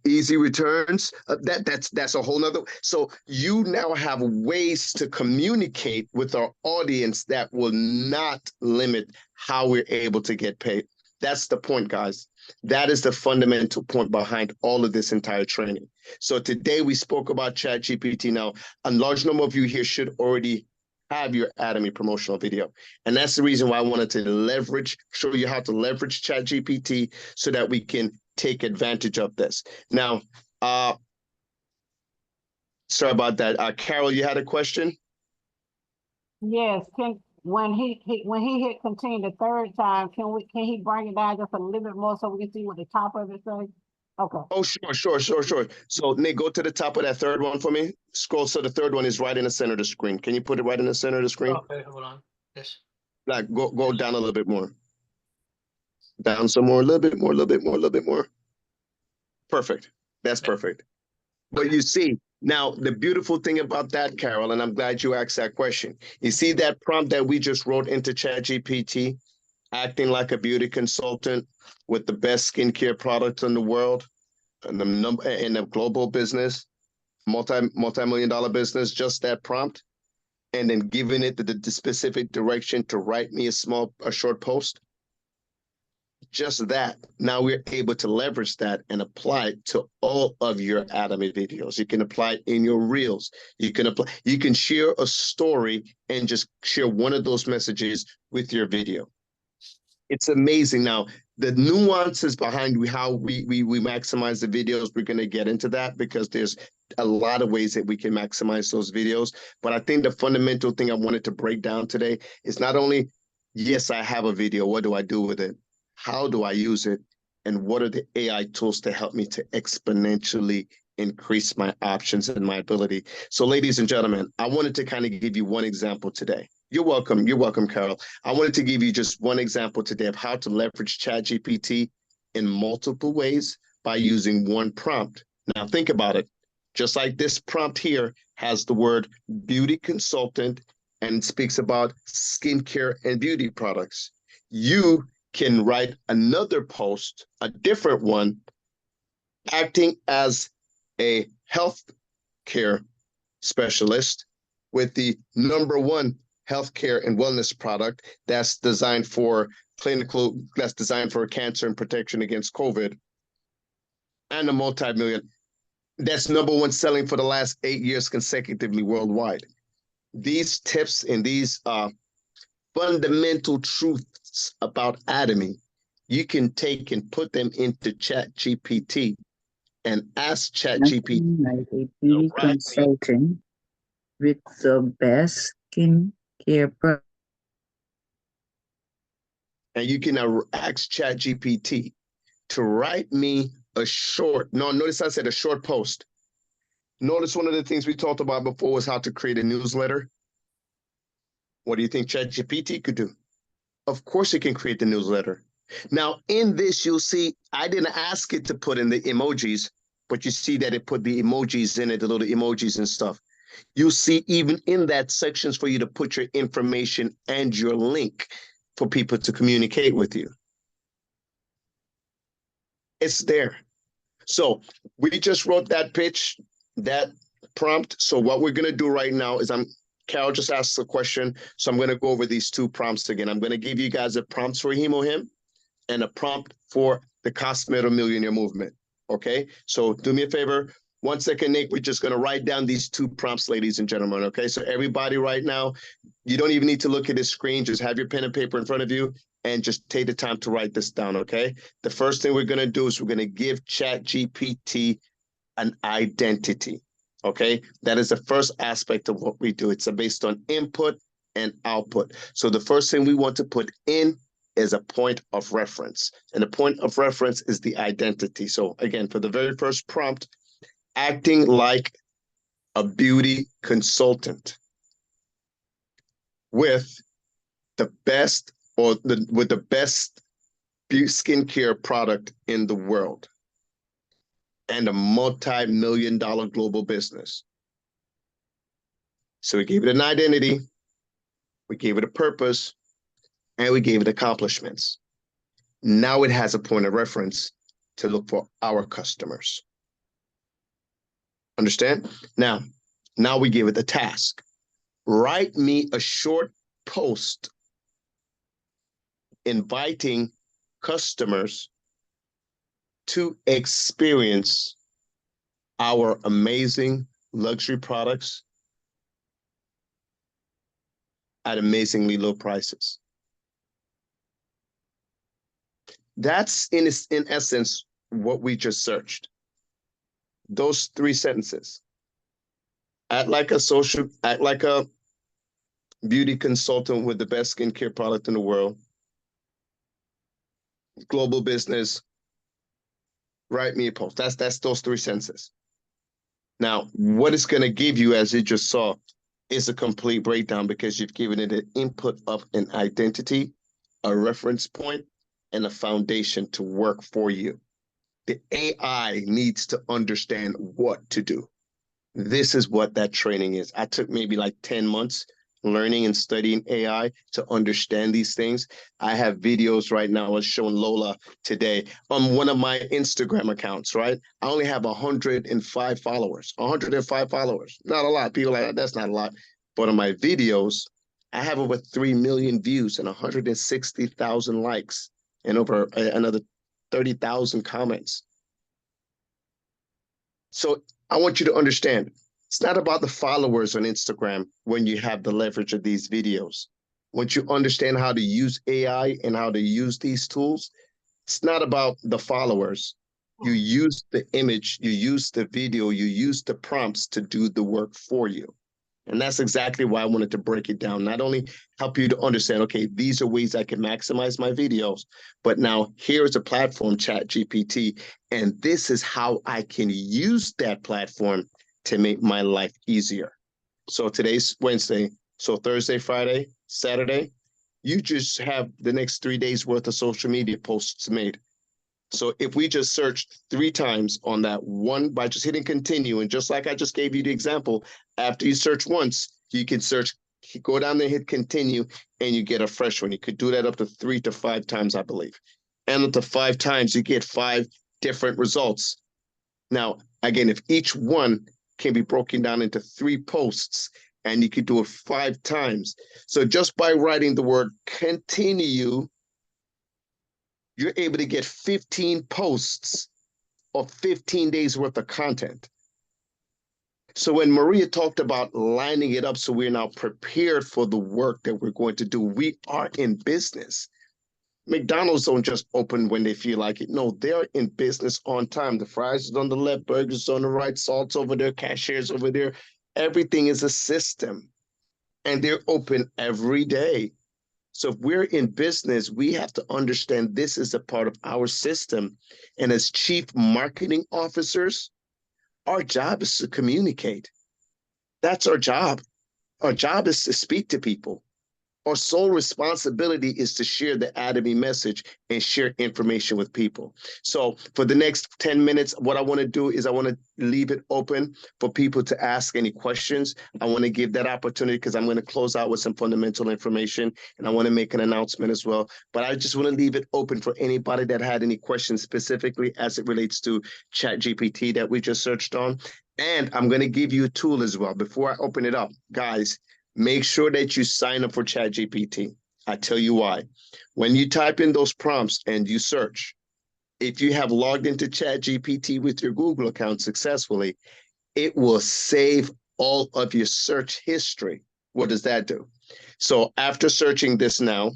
easy returns. That's a whole nother. So you now have ways to communicate with our audience that will not limit how we're able to get paid. That's the point, guys. That is the fundamental point behind all of this entire training. So today we spoke about ChatGPT. Now, a large number of you here should already have your Atomy promotional video. And that's the reason why I wanted to show you how to leverage ChatGPT so that we can take advantage of this. Now, sorry about that. Carol, you had a question? Yes, when he hit continue the third time, can he bring it down just a little bit more so we can see what the top of it says? Okay. Oh, sure. So Nick, go to the top of that third one for me. Scroll so the third one is right in the center of the screen. Can you put it right in the center of the screen? Okay, hold on. Yes. Like go down a little bit more. Down some more, a little bit more. Perfect. That's perfect. But you see, now the beautiful thing about that, Carol, and I'm glad you asked that question. You see that prompt that we just wrote into ChatGPT, acting like a beauty consultant with the best skincare products in the world, and in a global business, multi-million-dollar business, just that prompt, and then giving it the specific direction to write me a short post. Just that. Now we're able to leverage that and apply it to all of your Atomy videos. You can apply it in your reels. You can share a story and just share one of those messages with your video. It's amazing. Now, the nuances behind how we maximize the videos, we're going to get into that because there's a lot of ways that we can maximize those videos. But I think the fundamental thing I wanted to break down today is not only, yes, I have a video. What do I do with it? How do I use it? And what are the AI tools to help me to exponentially increase my options and my ability? So, ladies and gentlemen, I wanted to kind of give you one example today. You're welcome, Carol. I wanted to give you just one example today of how to leverage ChatGPT in multiple ways by using one prompt. Now, think about it. Just like this prompt here has the word beauty consultant and speaks about skincare and beauty products. You can write another post, a different one, acting as a healthcare specialist with the #1 healthcare and wellness product that's designed for cancer and protection against COVID, and a multi-million. That's #1 selling for the last 8 years consecutively worldwide. These tips and these fundamental truths about Atomy, you can take and put them into ChatGPT and ask ChatGPT. Like a beauty consultant with the best skincare product. And you can ask ChatGPT to write me a short. No, notice I said a short post. Notice one of the things we talked about before was how to create a newsletter. What do you think ChatGPT could do? Of course it can create the newsletter. Now, in this, you'll see I didn't ask it to put in the emojis, but you see that it put the emojis in it, the little emojis and stuff. You'll see even in that sections for you to put your information and your link for people to communicate with you. It's there. So we just wrote that pitch, that prompt. So what we're going to do right now is Carol just asked a question. So I'm going to go over these two prompts again. I'm going to give you guys a prompt for HemoHim and a prompt for the Cosmeto Millionaire Movement. Okay. So do me a favor. 1 second, Nick. We're just going to write down these two prompts, ladies and gentlemen. Okay. So everybody right now, you don't even need to look at this screen. Just have your pen and paper in front of you and just take the time to write this down. Okay. The first thing we're going to do is we're going to give ChatGPT an identity. Okay. That is the first aspect of what we do. It's based on input and output. So the first thing we want to put in is a point of reference. And the point of reference is the identity. So again, for the very first prompt, acting like a beauty consultant with the best skincare product in the world and a multi-million-dollar global business. So we gave it an identity. we gave it a purpose, and we gave it accomplishments. Now it has a point of reference to look for our customers. Understand? Now we give it the task. Write me a short post inviting customers to experience our amazing luxury products at amazingly low prices. That's in essence what we just searched. Those 3 sentences. Act like a beauty consultant with the best skincare product in the world. Global business. Write me a post. That's those 3 sentences. Now, what it's going to give you, as you just saw, is a complete breakdown because you've given it an input of an identity, a reference point, and a foundation to work for you. The AI needs to understand what to do. This is what that training is. I took maybe like 10 months learning and studying AI to understand these things. I have videos right now. I was showing Lola today on one of my Instagram accounts, right? I only have 105 followers, 105 followers. Not a lot. People are like, that's not a lot. But on my videos, I have over 3 million views and 160,000 likes and over another 30,000 comments. So I want you to understand, it's not about the followers on Instagram when you have the leverage of these videos. Once you understand how to use AI and how to use these tools, it's not about the followers. You use the image, you use the video, you use the prompts to do the work for you. And that's exactly why I wanted to break it down. Not only help you to understand, okay, these are ways I can maximize my videos, but now here's a platform, ChatGPT, and this is how I can use that platform to make my life easier. So today's Wednesday. So Thursday, Friday, Saturday, you just have the next 3 days worth of social media posts made. So if we just searched 3 times on that one by just hitting continue, and just like I just gave you the example, after you search once, you can search, go down there, hit continue, and you get a fresh one. You could do that up to 3 to 5 times, I believe. And up to 5 times, you get 5 different results. Now, again, if each one can be broken down into 3 posts, and you could do it 5 times. So just by writing the word continue, you're able to get 15 posts of 15 days worth of content. So when Maria talked about lining it up so we're now prepared for the work that we're going to do, we are in business. McDonald's don't just open when they feel like it. No, they're in business on time. The fries is on the left, burgers on the right, salt's over there, cashiers over there. Everything is a system. And they're open every day. So if we're in business, we have to understand this is a part of our system. And as chief marketing officers, our job is to communicate. That's our job. Our job is to speak to people. Our sole responsibility is to share the Atomy message and share information with people. So for the next 10 minutes, what I want to do is I want to leave it open for people to ask any questions. I want to give that opportunity because I'm going to close out with some fundamental information and I want to make an announcement as well. But I just want to leave it open for anybody that had any questions specifically as it relates to ChatGPT that we just searched on. And I'm going to give you a tool as well. Before I open it up, guys, make sure that you sign up for ChatGPT. I tell you why. When you type in those prompts and you search, if you have logged into ChatGPT with your Google account successfully, it will save all of your search history. What does that do? So after searching this now,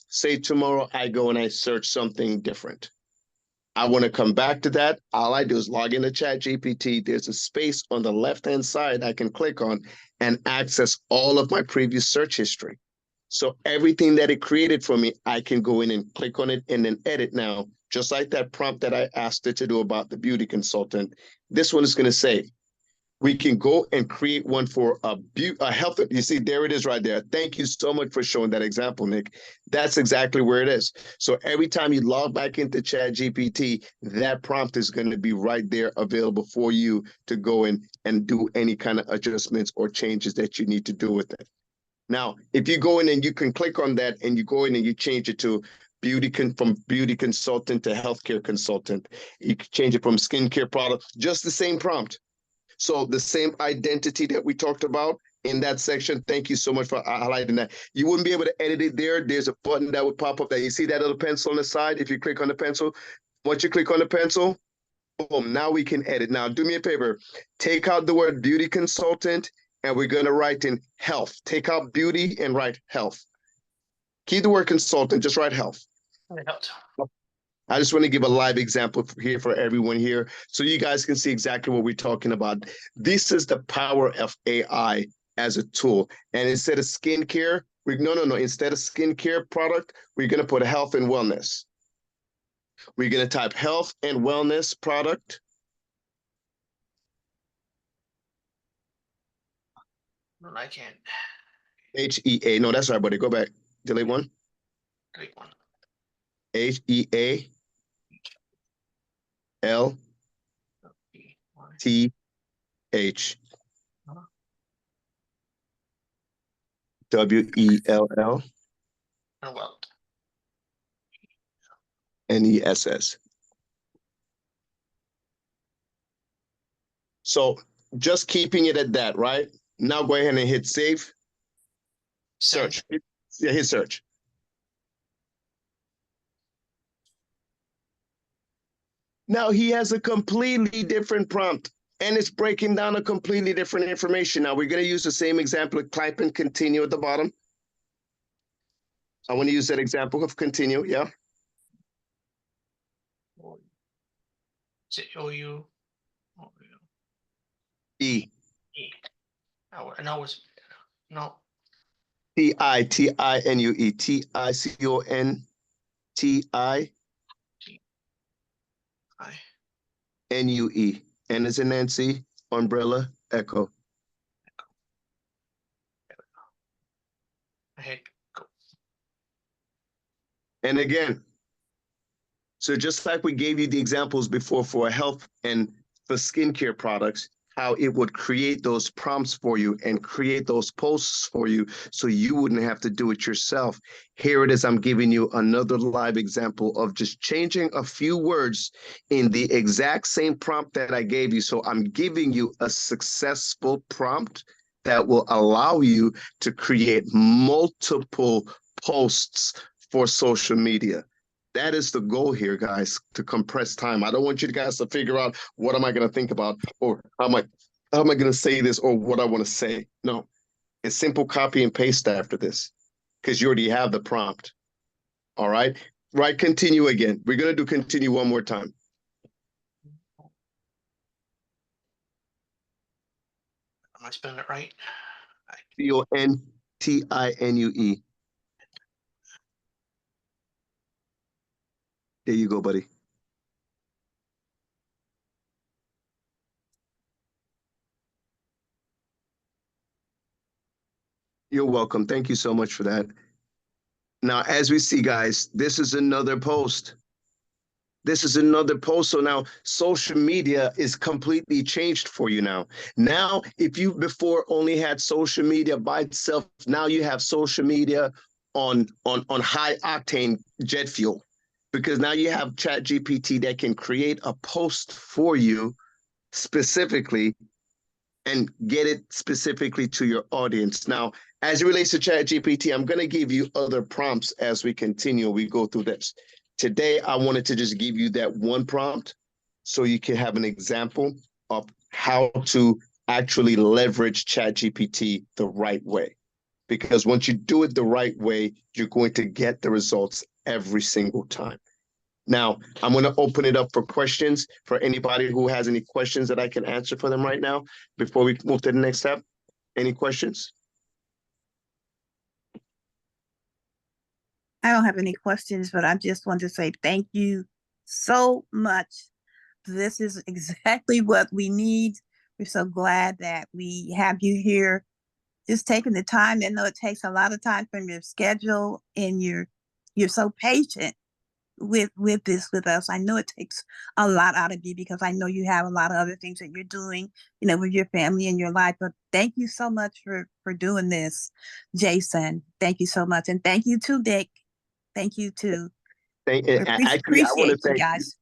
say tomorrow I go and I search something different. I want to come back to that. All I do is log into ChatGPT. There's a space on the left-hand side I can click on and access all of my previous search history. So everything that it created for me, I can go in and click on it and then edit now, just like that prompt that I asked it to do about the beauty consultant. This one is going to say, we can go and create one for a health. You see, there it is right there. Thank you so much for showing that example, Nick. That's exactly where it is. So every time you log back into ChatGPT, that prompt is going to be right there available for you to go in and do any kind of adjustments or changes that you need to do with it. Now, if you go in and you can click on that and you go in and you change it to from beauty consultant to healthcare consultant, you can change it from skincare product, just the same prompt. So the same identity that we talked about in that section. Thank you so much for highlighting that. You wouldn't be able to edit it there. There's a button that would pop up that you see that little pencil on the side. If you click on the pencil, once you click on the pencil, boom, now we can edit. Now do me a favor, take out the word beauty consultant and we're going to write in health. Take out beauty and write health. Keep the word consultant, just write health. I just want to give a live example here for everyone here so you guys can see exactly what we're talking about. This is the power of AI as a tool. And instead of skincare, instead of skincare product, we're going to put health and wellness. We're going to type health and wellness product. No, I can't. HEA. No, that's right, buddy. Go back. Delete one. Delete one. HEA. LTH. WELL. NESS. So just keeping it at that, right? Now go ahead and hit save. Search. Yeah, hit search. Now he has a completely different prompt and it's breaking down a completely different information. Now we're going to use the same example of type and continue at the bottom. I want to use that example of continue. Yeah. Is it OU? E. No. TINUE. TICONTINUE. N as in Nancy, umbrella, echo. I hit go. And again, so just like we gave you the examples before for health and for skincare products, how it would create those prompts for you and create those posts for you so you wouldn't have to do it yourself. Here it is. I'm giving you another live example of just changing a few words in the exact same prompt that I gave you. So I'm giving you a successful prompt that will allow you to create multiple posts for social media. That is the goal here, guys, to compress time. I don't want you guys to figure out what am I going to think about or how am I going to say this or what I want to say. No, it's simple copy and paste after this because you already have the prompt. All right. Right. Continue again. We're going to do continue one more time. Am I spelling it right? CONTINUE. There you go, buddy. You're welcome. Thank you so much for that. Now, as we see, guys, this is another post. This is another post. So now social media is completely changed for you now. Now, if you before only had social media by itself, now you have social media on high octane jet fuel. Because now you have ChatGPT that can create a post for you specifically and get it specifically to your audience. Now, as it relates to ChatGPT, I'm going to give you other prompts as we continue. We go through this. Today, I wanted to just give you that one prompt so you can have an example of how to actually leverage ChatGPT the right way. Because once you do it the right way, you're going to get the results every single time. Now, I'm going to open it up for questions for anybody who has any questions that I can answer for them right now before we move to the next step. Any questions? I don't have any questions, but I just want to say thank you so much. This is exactly what we need. We're so glad that we have you here. Just taking the time. I know it takes a lot of time from your schedule and you're so patient with this with us. I know it takes a lot out of you because I know you have a lot of other things that you're doing, you know, with your family and your life. But thank you so much for doing this, Jason. Thank you so much, and thank you too, Dick. Thank you too. Actually, I want to Appreciate you thank guys.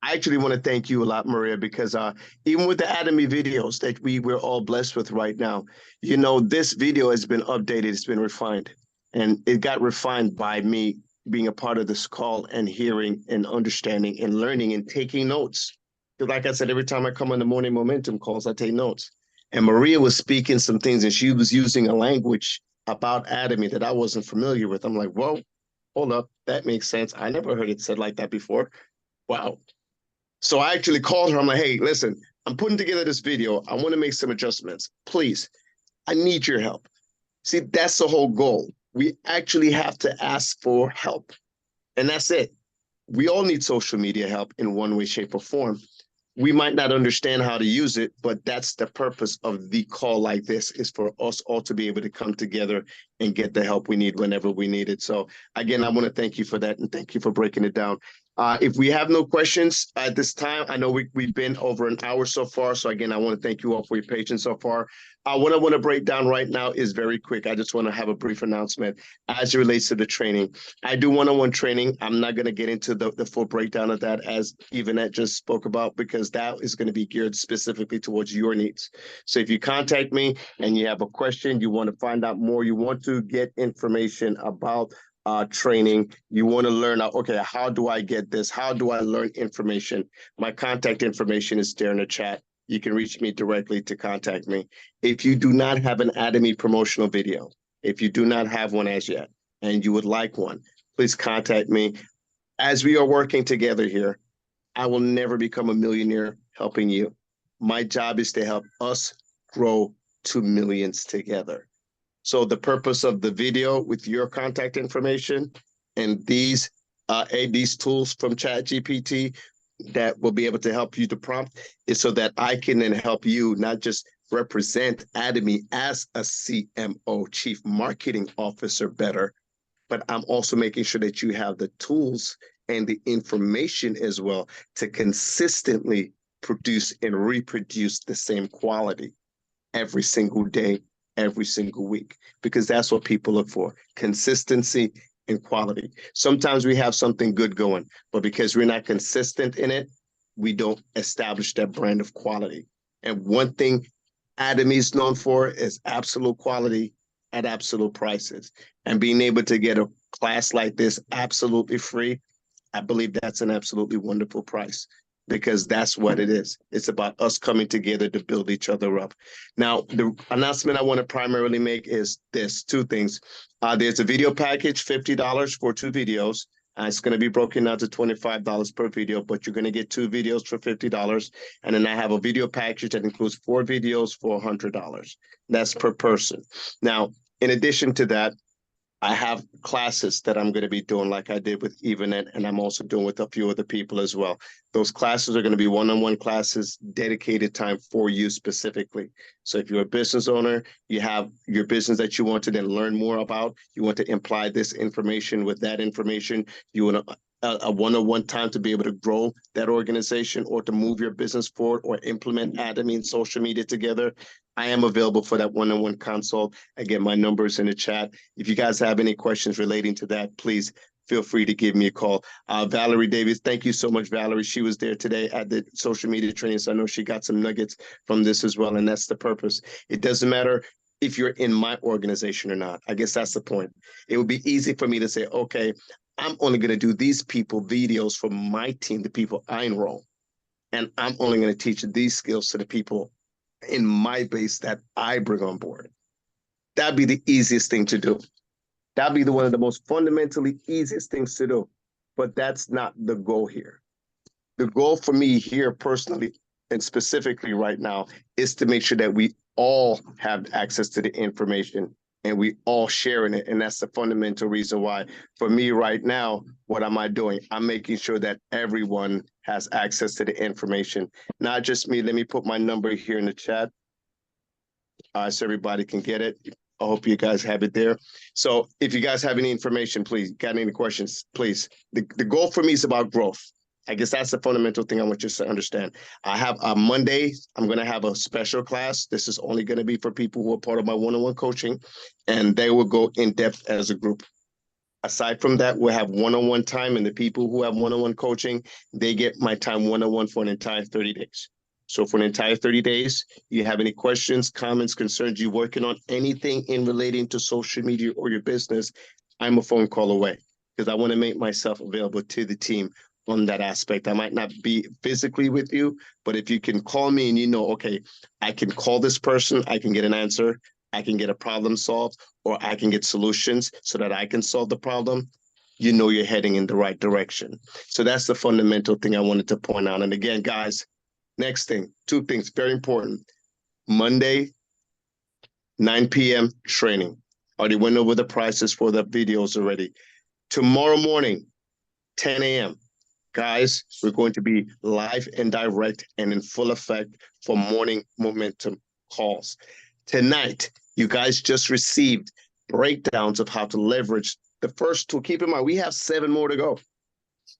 I actually want to thank you a lot, Maria, because even with the Atomy videos that we're all blessed with right now, you know, this video has been updated, it's been refined, and it got refined by me being a part of this call and hearing and understanding and learning and taking notes. Because like I said, every time I come on the morning momentum calls, I take notes. And Maria was speaking some things and she was using a language about Atomy that I wasn't familiar with. I'm like, whoa, hold up, that makes sense. I never heard it said like that before. Wow. So I actually called her. I'm like, hey, listen, I'm putting together this video. I want to make some adjustments. Please, I need your help. See, that's the whole goal. We actually have to ask for help. And that's it. We all need social media help in one way, shape, or form. We might not understand how to use it, but that's the purpose of the call like this, is for us all to be able to come together and get the help we need whenever we need it. So again, I want to thank you for that, and thank you for breaking it down. If we have no questions at this time, I know we've been over an hour so far. So again, I want to thank you all for your patience so far. What I want to break down right now is very quick. I just want to have a brief announcement as it relates to the training. I do one-on-one training. I'm not going to get into the full breakdown of that, as Yvonne just spoke about, because that is going to be geared specifically towards your needs. So if you contact me and you have a question, you want to find out more, you want to get information about training, you want to learn, okay, how do I get this? How do I learn information? My contact information is there in the chat. You can reach me directly to contact me. If you do not have an Atomy promotional video, if you do not have one as yet, and you would like one, please contact me. As we are working together here, I will never become a millionaire helping you. My job is to help us grow to millions together. So the purpose of the video with your contact information and these tools from ChatGPT that will be able to help you to prompt is so that I can then help you not just represent Atomy as a CMO, Chief Marketing Officer, better, but I'm also making sure that you have the tools and the information as well to consistently produce and reproduce the same quality every single day, every single week, because that's what people look for: consistency and quality. Sometimes we have something good going, but because we're not consistent in it, we don't establish that brand of quality. And one thing Atomy is known for is absolute quality at absolute prices. And being able to get a class like this absolutely free, I believe that's an absolutely wonderful price, because that's what it is. It's about us coming together to build each other up. Now, the announcement I want to primarily make is this: two things. There's a video package, $50 for 2 videos. It's going to be broken out to $25 per video, but you're going to get 2 videos for $50. And then I have a video package that includes 4 videos for $100. That's per person. Now, in addition to that, I have classes that I'm going to be doing, like I did with Yvonne, and I'm also doing with a few other people as well. Those classes are going to be one-on-one classes, dedicated time for you specifically. So if you're a business owner, you have your business that you want to then learn more about, you want to imply this information with that information, you want a one-on-one time to be able to grow that organization or to move your business forward or implement Atomy and social media together, I am available for that one-on-one consult. Again, my number is in the chat. If you guys have any questions relating to that, please feel free to give me a call. Valerie Davis, thank you so much, Valerie. She was there today at the social media training, so I know she got some nuggets from this as well, and that's the purpose. It doesn't matter if you're in my organization or not. I guess that's the point. It would be easy for me to say, okay, I'm only going to do these people videos for my team, the people I enroll, and I'm only going to teach these skills to the people in my base that I bring on board. That'd be the easiest thing to do. That'd be one of the most fundamentally easiest things to do. But that's not the goal here. The goal for me here personally, and specifically right now, is to make sure that we all have access to the information and we all sharing it. And that's the fundamental reason why, for me right now, what am I doing? I'm making sure that everyone has access to the information, not just me. Let me put my number here in the chat so everybody can get it. I hope you guys have it there. So if you guys have any information, please, got any questions, please. The goal for me is about growth. I guess that's the fundamental thing I want you to understand. I have a Monday, I'm going to have a special class. This is only going to be for people who are part of my one-on-one coaching, and they will go in depth as a group. Aside from that, we'll have one-on-one time, and the people who have one-on-one coaching, they get my time one-on-one for an entire 30 days. So for an entire 30 days, you have any questions, comments, concerns, you working on anything in relating to social media or your business, I'm a phone call away because I want to make myself available to the team on that aspect. I might not be physically with you, but if you can call me and you know, okay, I can call this person, I can get an answer, I can get a problem solved, or I can get solutions so that I can solve the problem, you know you're heading in the right direction. So that's the fundamental thing I wanted to point out. And again, guys, next thing, two things, very important. Monday, 9 p.m. training. Already went over the prices for the videos already. Tomorrow morning, 10 a.m. Guys, we're going to be live and direct and in full effect for morning momentum calls. Tonight, you guys just received breakdowns of how to leverage the first two. Keep in mind, we have 7 more to go.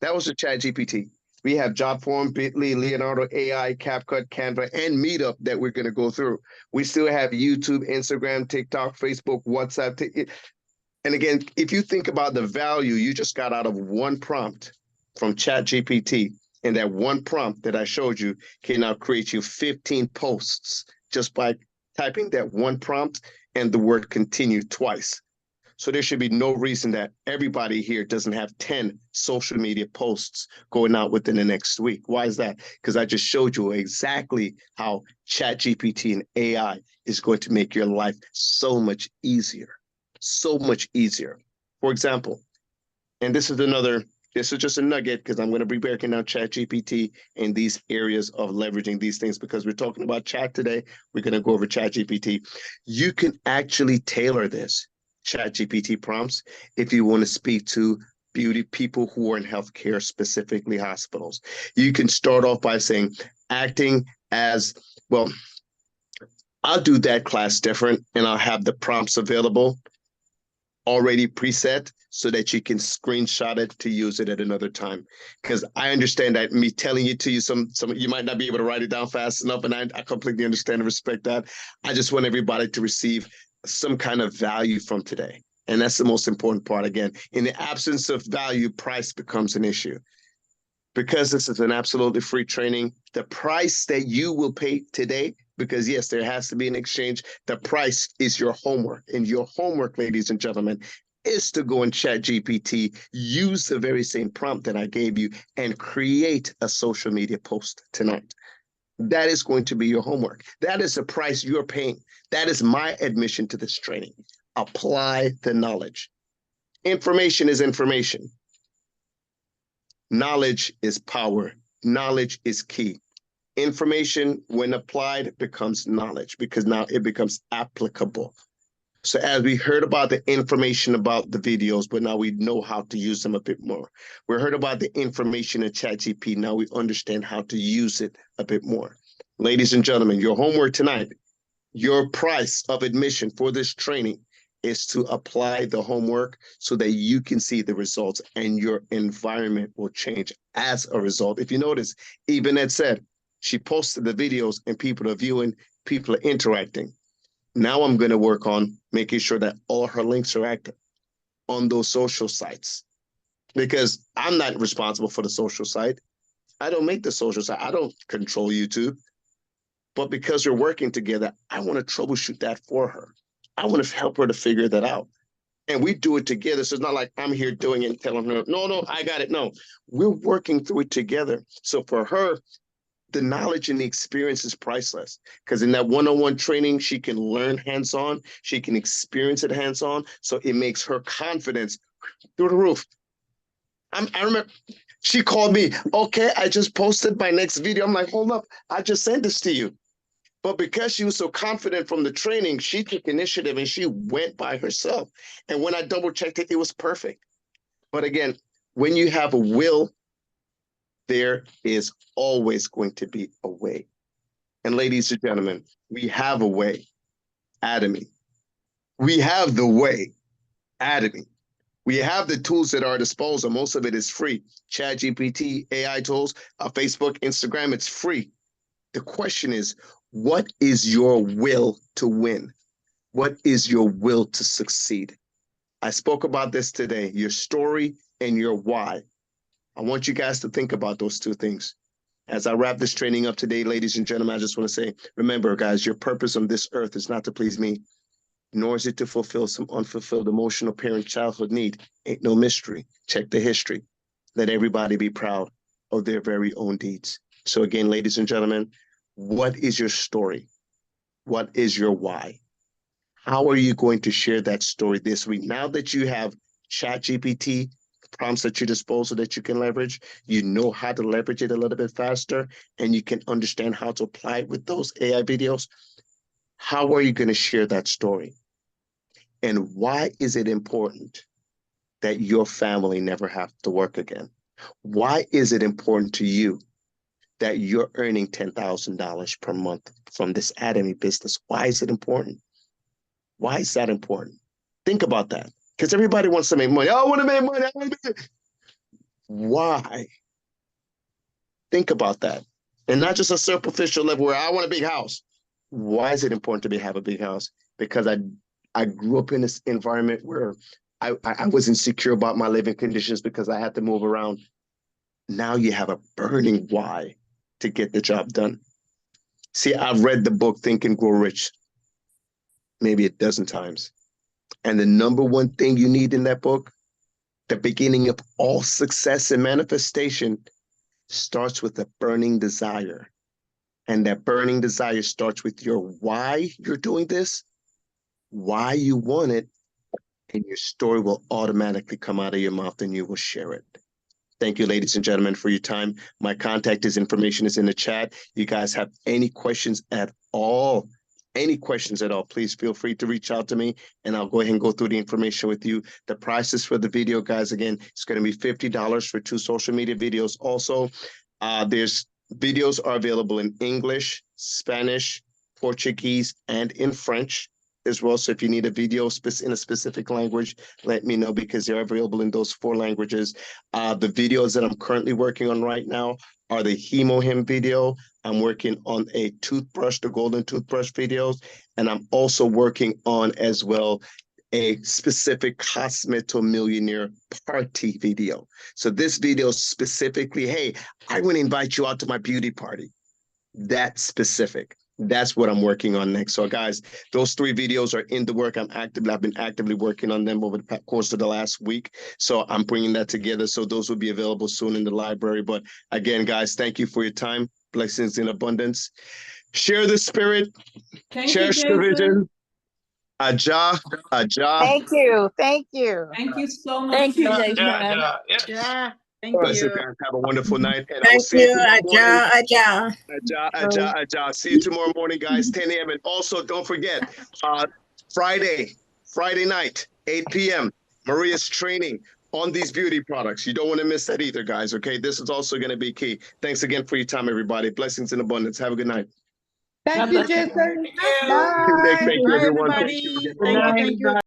That was the ChatGPT. We have JotForm, Bitly, Leonardo, AI, CapCut, Canva, and Meetup that we're going to go through. We still have YouTube, Instagram, TikTok, Facebook, WhatsApp. And again, if you think about the value you just got out of one prompt from ChatGPT, and that one prompt that I showed you can now create you 15 posts just by typing that one prompt and the word continue twice. So there should be no reason that everybody here doesn't have 10 social media posts going out within the next week. Why is that? Because I just showed you exactly how ChatGPT and AI is going to make your life so much easier, so much easier. For example, and this is just a nugget because I'm going to be breaking down ChatGPT in these areas of leveraging these things because we're talking about chat today. We're going to go over ChatGPT. You can actually tailor this ChatGPT prompts if you want to speak to beauty people who are in healthcare, specifically hospitals. You can start off by saying acting as, well, I'll do that class different and I'll have the prompts available already preset so that you can screenshot it to use it at another time. Because I understand that me telling it to you, some you might not be able to write it down fast enough, and I completely understand and respect that. I just want everybody to receive some kind of value from today. And that's the most important part. Again, in the absence of value, price becomes an issue. Because this is an absolutely free training, the price that you will pay today, because yes, there has to be an exchange, the price is your homework. And your homework, ladies and gentlemen, is to go in ChatGPT, use the very same prompt that I gave you, and create a social media post tonight. That is going to be your homework. That is the price you're paying. That is my admission to this training. Apply the knowledge. Information is information. Knowledge is power. Knowledge is key. Information, when applied, becomes knowledge because now it becomes applicable. So as we heard about the information about the videos, but now we know how to use them a bit more. We heard about the information in ChatGPT. Now we understand how to use it a bit more. Ladies and gentlemen, your homework tonight, your price of admission for this training is to apply the homework so that you can see the results and your environment will change as a result. If you notice, even Ed said, she posted the videos and people are viewing, people are interacting. Now I'm going to work on making sure that all her links are active on those social sites because I'm not responsible for the social site. I don't make the social site. I don't control YouTube. But because we're working together, I want to troubleshoot that for her. I want to help her to figure that out. And we do it together. So it's not like I'm here doing it and telling her, no, I got it. No, we're working through it together. So for her, the knowledge and the experience is priceless because in that one-on-one training, she can learn hands-on, she can experience it hands-on. So it makes her confidence through the roof. I remember she called me, okay, I just posted my next video. I'm like, hold up, I just sent this to you. But because she was so confident from the training, she took initiative and she went by herself. And when I double checked it, it was perfect. But again, when you have a will, there is always going to be a way. And ladies and gentlemen, we have a way. Atomy. We have the way, Atomy. We have the tools at our disposal. Most of it is free. ChatGPT, AI tools, Facebook, Instagram, it's free. The question is, what is your will to win? What is your will to succeed? I spoke about this today, your story and your why. I want you guys to think about those two things. As I wrap this training up today, ladies and gentlemen, I just want to say, remember, guys, your purpose on this earth is not to please me, nor is it to fulfill some unfulfilled emotional parent childhood need. Ain't no mystery. Check the history. Let everybody be proud of their very own deeds. So again, ladies and gentlemen, what is your story? What is your why? How are you going to share that story this week? Now that you have ChatGPT, prompts at your disposal that you can leverage, you know how to leverage it a little bit faster, and you can understand how to apply it with those AI videos. How are you going to share that story? And why is it important that your family never have to work again? Why is it important to you that you're earning $10,000 per month from this Atomy business? Why is it important? Why is that important? Think about that. Because everybody wants to make money. I want to make money. Why? Think about that. And not just a superficial level where I want a big house. Why is it important to have a big house? Because I grew up in this environment where I was insecure about my living conditions because I had to move around. Now you have a burning why to get the job done. See, I've read the book Think and Grow Rich maybe a dozen times. And the number one thing you need in that book, the beginning of all success and manifestation, starts with a burning desire. And that burning desire starts with your why you're doing this, why you want it, and your story will automatically come out of your mouth and you will share it. Thank you, ladies and gentlemen, for your time. My contact information is in the chat. You guys have any questions at all, please feel free to reach out to me and I'll go ahead and go through the information with you. The prices for the video, guys, again, it's going to be $50 for 2 social media videos. Also, there's videos are available in English, Spanish, Portuguese, and in French as well. So if you need a video in a specific language, let me know because they're available in those 4 languages. The videos that I'm currently working on right now are the Hemo Him video. I'm working on a toothbrush, the golden toothbrush videos. And I'm also working on as well a specific Cosmeto Millionaire party video. So this video specifically, hey, I want to invite you out to my beauty party. That's specific. That's what I'm working on next. So guys, those 3 videos are in the work. I've been actively working on them over the course of the last week. So I'm bringing that together. So those will be available soon in the library. But again, guys, thank you for your time. Blessings in abundance. Share the spirit. Cherish the vision. Aja. Thank you. Thank you. Thank you so much. Thank you, Jason. Jason. Yes. Yeah. Thank Bless you you. guys. Have a wonderful night. And I will Thank see you you, tomorrow morning. Aja. Aja. See you tomorrow morning, guys, 10 a.m. And also, don't forget, Friday night, 8 p.m., Maria's training on these beauty products. You don't want to miss that either, guys, okay? This is also going to be key. Thanks again for your time, everybody. Blessings in abundance. Have a good night. Thank you, Jason. Yeah. Bye. Thank you, Bye, everyone. everybody. Thank you again. Thank you.